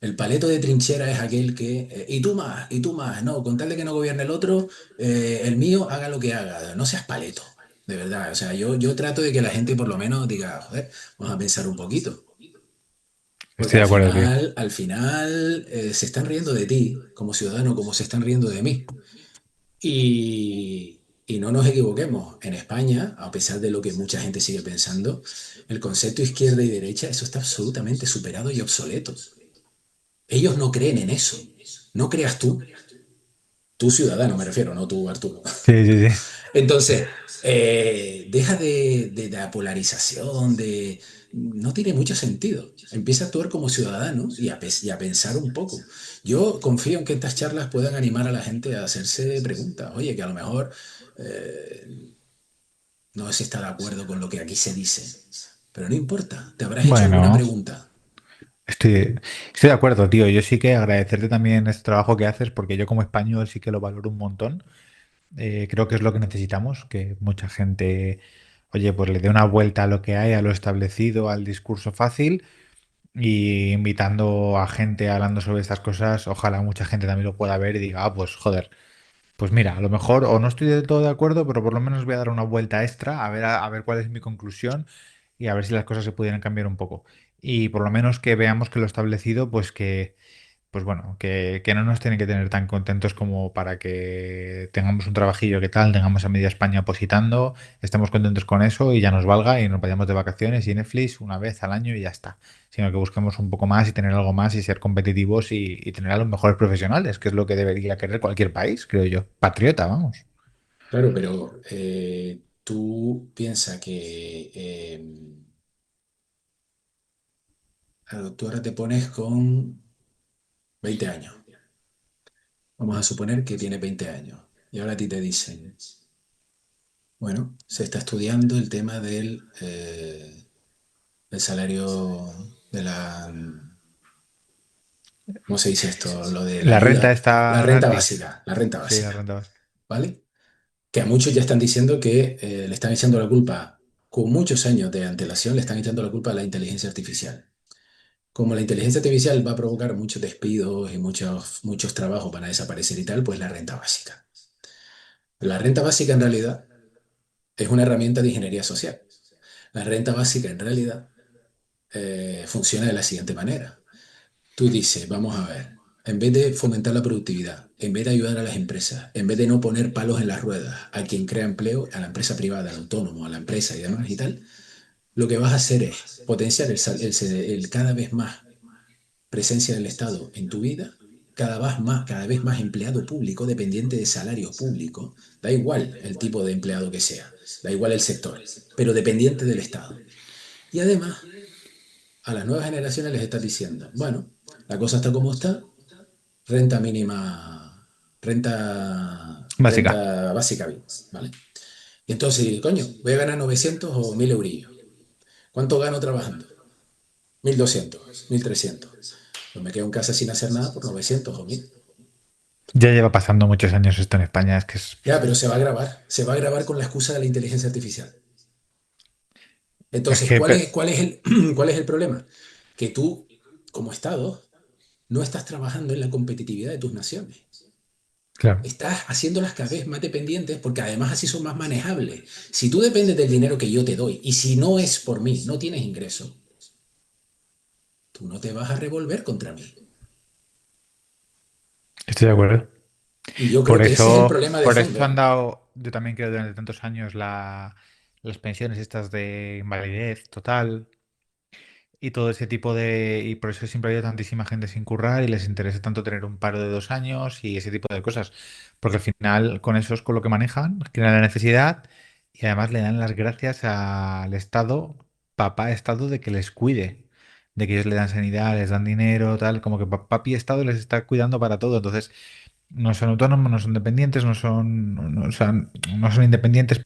El paleto de trinchera es aquel que, y tú más, no, con tal de que no gobierne el otro, el mío haga lo que haga. No seas paleto, de verdad. O sea, yo trato de que la gente por lo menos diga, joder, vamos a pensar un poquito. Porque Estoy de acuerdo, tío. al final se están riendo de ti como ciudadano, como se están riendo de mí. Y no nos equivoquemos, en España, a pesar de lo que mucha gente sigue pensando, el concepto izquierda y derecha, eso está absolutamente superado y obsoleto. Ellos no creen en eso. No creas tú ciudadano me refiero, no tú Arturo. Sí, sí, sí. Entonces, deja de la polarización, no tiene mucho sentido. Empieza a actuar como ciudadano y a pensar un poco. Yo confío en que estas charlas puedan animar a la gente a hacerse preguntas. Oye, que a lo mejor no se está de acuerdo con lo que aquí se dice, pero no importa, te habrás hecho alguna Bueno, pregunta. estoy de acuerdo, tío. Yo sí que agradecerte también este trabajo que haces porque yo como español sí que lo valoro un montón. Creo que es lo que necesitamos, que mucha gente, oye, pues le dé una vuelta a lo que hay, a lo establecido, al discurso fácil y invitando a gente hablando sobre estas cosas. Ojalá mucha gente también lo pueda ver y diga, ah, pues joder. Pues mira, a lo mejor o no estoy del todo de acuerdo, pero por lo menos voy a dar una vuelta extra a ver cuál es mi conclusión y a ver si las cosas se pudieran cambiar un poco. Y por lo menos que veamos que lo establecido, pues bueno, que no nos tiene que tener tan contentos como para que tengamos un trabajillo que tal, tengamos a media España positando, estemos contentos con eso y ya nos valga y nos vayamos de vacaciones y Netflix una vez al año y ya está. Sino que busquemos un poco más y tener algo más y ser competitivos y tener a los mejores profesionales, que es lo que debería querer cualquier país, creo yo. Patriota, vamos. Claro, pero tú piensas que claro, tú ahora te pones con 20 años. Vamos a suponer que tiene 20 años. Y ahora a ti te dicen, bueno, se está estudiando el tema del salario de la, ¿cómo se dice esto? Lo de la La renta ayuda, la está renta gratis. básica, la renta Sí, la básica, renta básica. ¿vale? Que a muchos ya están diciendo que le están echando la culpa, con muchos años de antelación, le están echando la culpa a la inteligencia artificial. Como la inteligencia artificial va a provocar muchos despidos y muchos trabajos van a desaparecer y tal, pues la renta básica. La renta básica en realidad es una herramienta de ingeniería social. La renta básica en realidad funciona de la siguiente manera. Tú dices, vamos a ver, en vez de fomentar la productividad, en vez de ayudar a las empresas, en vez de no poner palos en las ruedas a quien crea empleo, a la empresa privada, al autónomo, a la empresa y demás y tal, lo que vas a hacer es potenciar el cada vez más presencia del Estado en tu vida, cada vez más empleado público, dependiente de salario público, da igual el tipo de empleado que sea. da igual el sector, pero dependiente del Estado. Y además, a las nuevas generaciones les estás diciendo, bueno, la cosa está como está, renta mínima, Básica. renta básica, ¿vale? Y entonces, coño, voy a ganar 900 o 1000 eurillos. ¿Cuánto gano trabajando? 1200, 1300. Pues me quedo en casa sin hacer nada por 900 o 1000. Ya lleva pasando muchos años esto en España, es que Ya, pero se va a grabar con la excusa de la inteligencia artificial. es Entonces, que, cuál es cuál es el problema? Que tú, como Estado, no estás trabajando en la competitividad de tus naciones. claro. Estás haciéndolas cada vez más dependientes porque además así son más manejables. Si tú dependes del dinero que yo te doy y si no es por mí, no tienes ingreso, tú no te vas a revolver contra mí. Estoy de acuerdo. Y yo creo que ese es el problema de Por eso han fondo. dado, yo también creo durante tantos años las pensiones estas de invalidez total y todo ese tipo de... Y por eso siempre ha habido tantísima gente sin currar y les interesa tanto tener un paro de 2 años y ese tipo de cosas. Porque al final con eso es con lo que manejan, crean la necesidad y además le dan las gracias al Estado, papá Estado, de que les cuide. De que ellos le dan sanidad, les dan dinero, tal, como que papi Estado les está cuidando para todo. Entonces, no son autónomos, no son dependientes, o sea, no son independientes.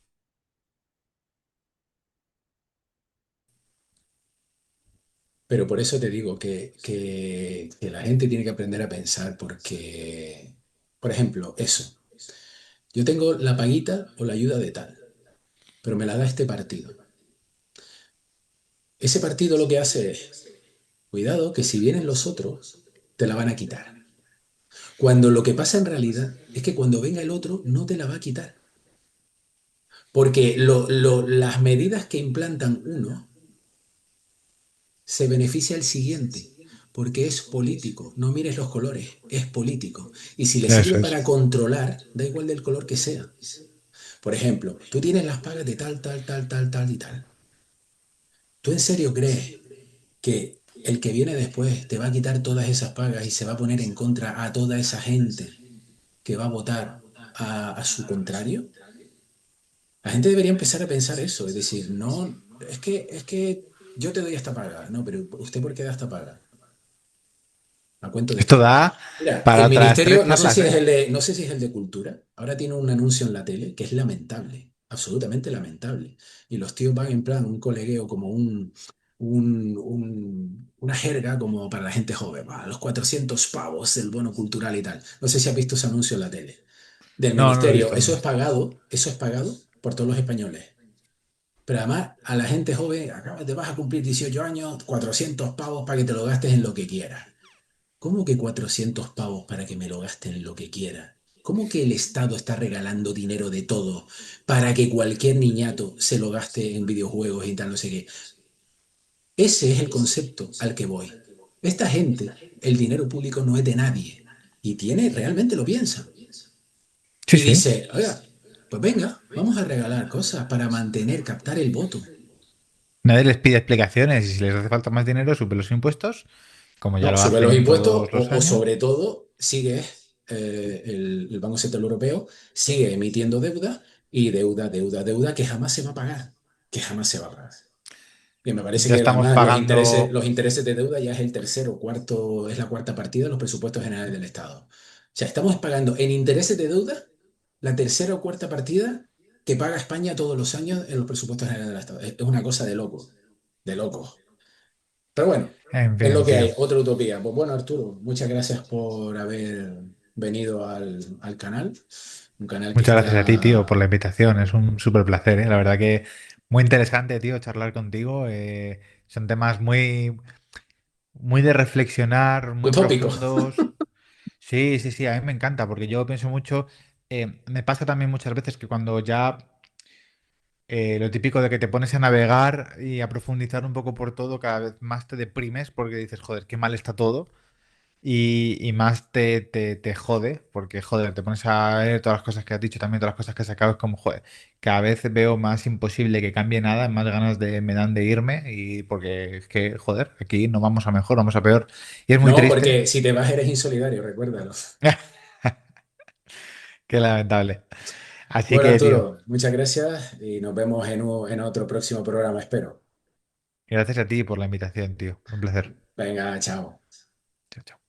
Pero por eso te digo que la gente tiene que aprender a pensar porque, por ejemplo, eso. Yo tengo la paguita o la ayuda de tal, pero me la da este partido. Ese partido lo que hace es, cuidado, que si vienen los otros, te la van a quitar. Cuando lo que pasa en realidad es que cuando venga el otro, no te la va a quitar. Porque las medidas que implantan uno se beneficia al siguiente, porque es político. No mires los colores, es político. Y si le sirve Eso es. para controlar, da igual del color que sea. Por ejemplo, tú tienes las pagas de tal, tal, tal, tal, tal y tal. ¿Tú en serio crees que el que viene después te va a quitar todas esas pagas y se va a poner en contra a toda esa gente que va a votar a su contrario? La gente debería empezar a pensar eso, es decir, no, es que yo te doy esta paga, no, pero ¿usted por qué da esta paga? ¿A cuento de Esto qué? da Mira, para el otras ministerio, tres charlas, ¿eh? no sé si es el de cultura, ahora tiene un anuncio en la tele que es lamentable, absolutamente lamentable. Y los tíos van en plan un colegueo como una jerga como para la gente joven, "Ah, los 400 pavos del bono cultural y tal". No sé si has visto ese anuncio en la tele. Del No, no lo he ministerio, visto, no lo he visto. eso es pagado por todos los españoles. Pero además, a la gente joven, acabas, te vas a cumplir 18 años, 400 pavos para que te lo gastes en lo que quieras. ¿Cómo que 400 pavos para que me lo gaste en lo que quiera? ¿Cómo que el Estado está regalando dinero de todo para que cualquier niñato se lo gaste en videojuegos y tal, no sé qué? Ese es el concepto al que voy. Esta gente, el dinero público no es de nadie y tiene, realmente lo piensa. Sí, Y sí. dice, oiga, pues venga, vamos a regalar cosas para mantener, captar el voto. Nadie les pide explicaciones y si les hace falta más dinero, suben los impuestos, como ya No, lo sube los hacen impuestos todos los o años. sobre todo sigue el Banco Central Europeo sigue emitiendo deuda y deuda que jamás se va a pagar, que jamás se va a pagar. Y me parece Ya que estamos además pagando. los intereses de deuda ya es el tercero, cuarto, es la cuarta partida de los presupuestos generales del Estado. O sea, estamos pagando en intereses de deuda la tercera o cuarta partida que paga España todos los años en los presupuestos generales del Estado. Es una cosa de loco, de locos. Pero bueno, En es lo fin, que tío. hay, otra utopía. Pues bueno, Arturo, muchas gracias por haber venido al canal. Un canal que Muchas gracias a ti, tío, por está la invitación. Es un súper placer, ¿eh? La verdad que muy interesante, tío, charlar contigo. Son temas muy de reflexionar, muy utópico. profundos. Sí, sí, sí, a mí me encanta porque yo pienso mucho. Me pasa también muchas veces que cuando ya lo típico de que te pones a navegar y a profundizar un poco por todo, cada vez más te deprimes porque dices, joder, qué mal está todo. Y más te jode, porque joder, te pones a ver todas las cosas que has dicho, también todas las cosas que has sacado, es como, joder, cada vez veo más imposible que cambie nada, más ganas me dan de irme, y porque es que, joder, aquí no vamos a mejor, vamos a peor. Y es muy No, triste. porque si te vas eres insolidario, recuérdalo. Qué lamentable. Así Bueno, que, tío, Arturo, muchas gracias y nos vemos en otro próximo programa, espero. gracias a ti por la invitación, tío. Un placer. Venga, chao. Chao, chao.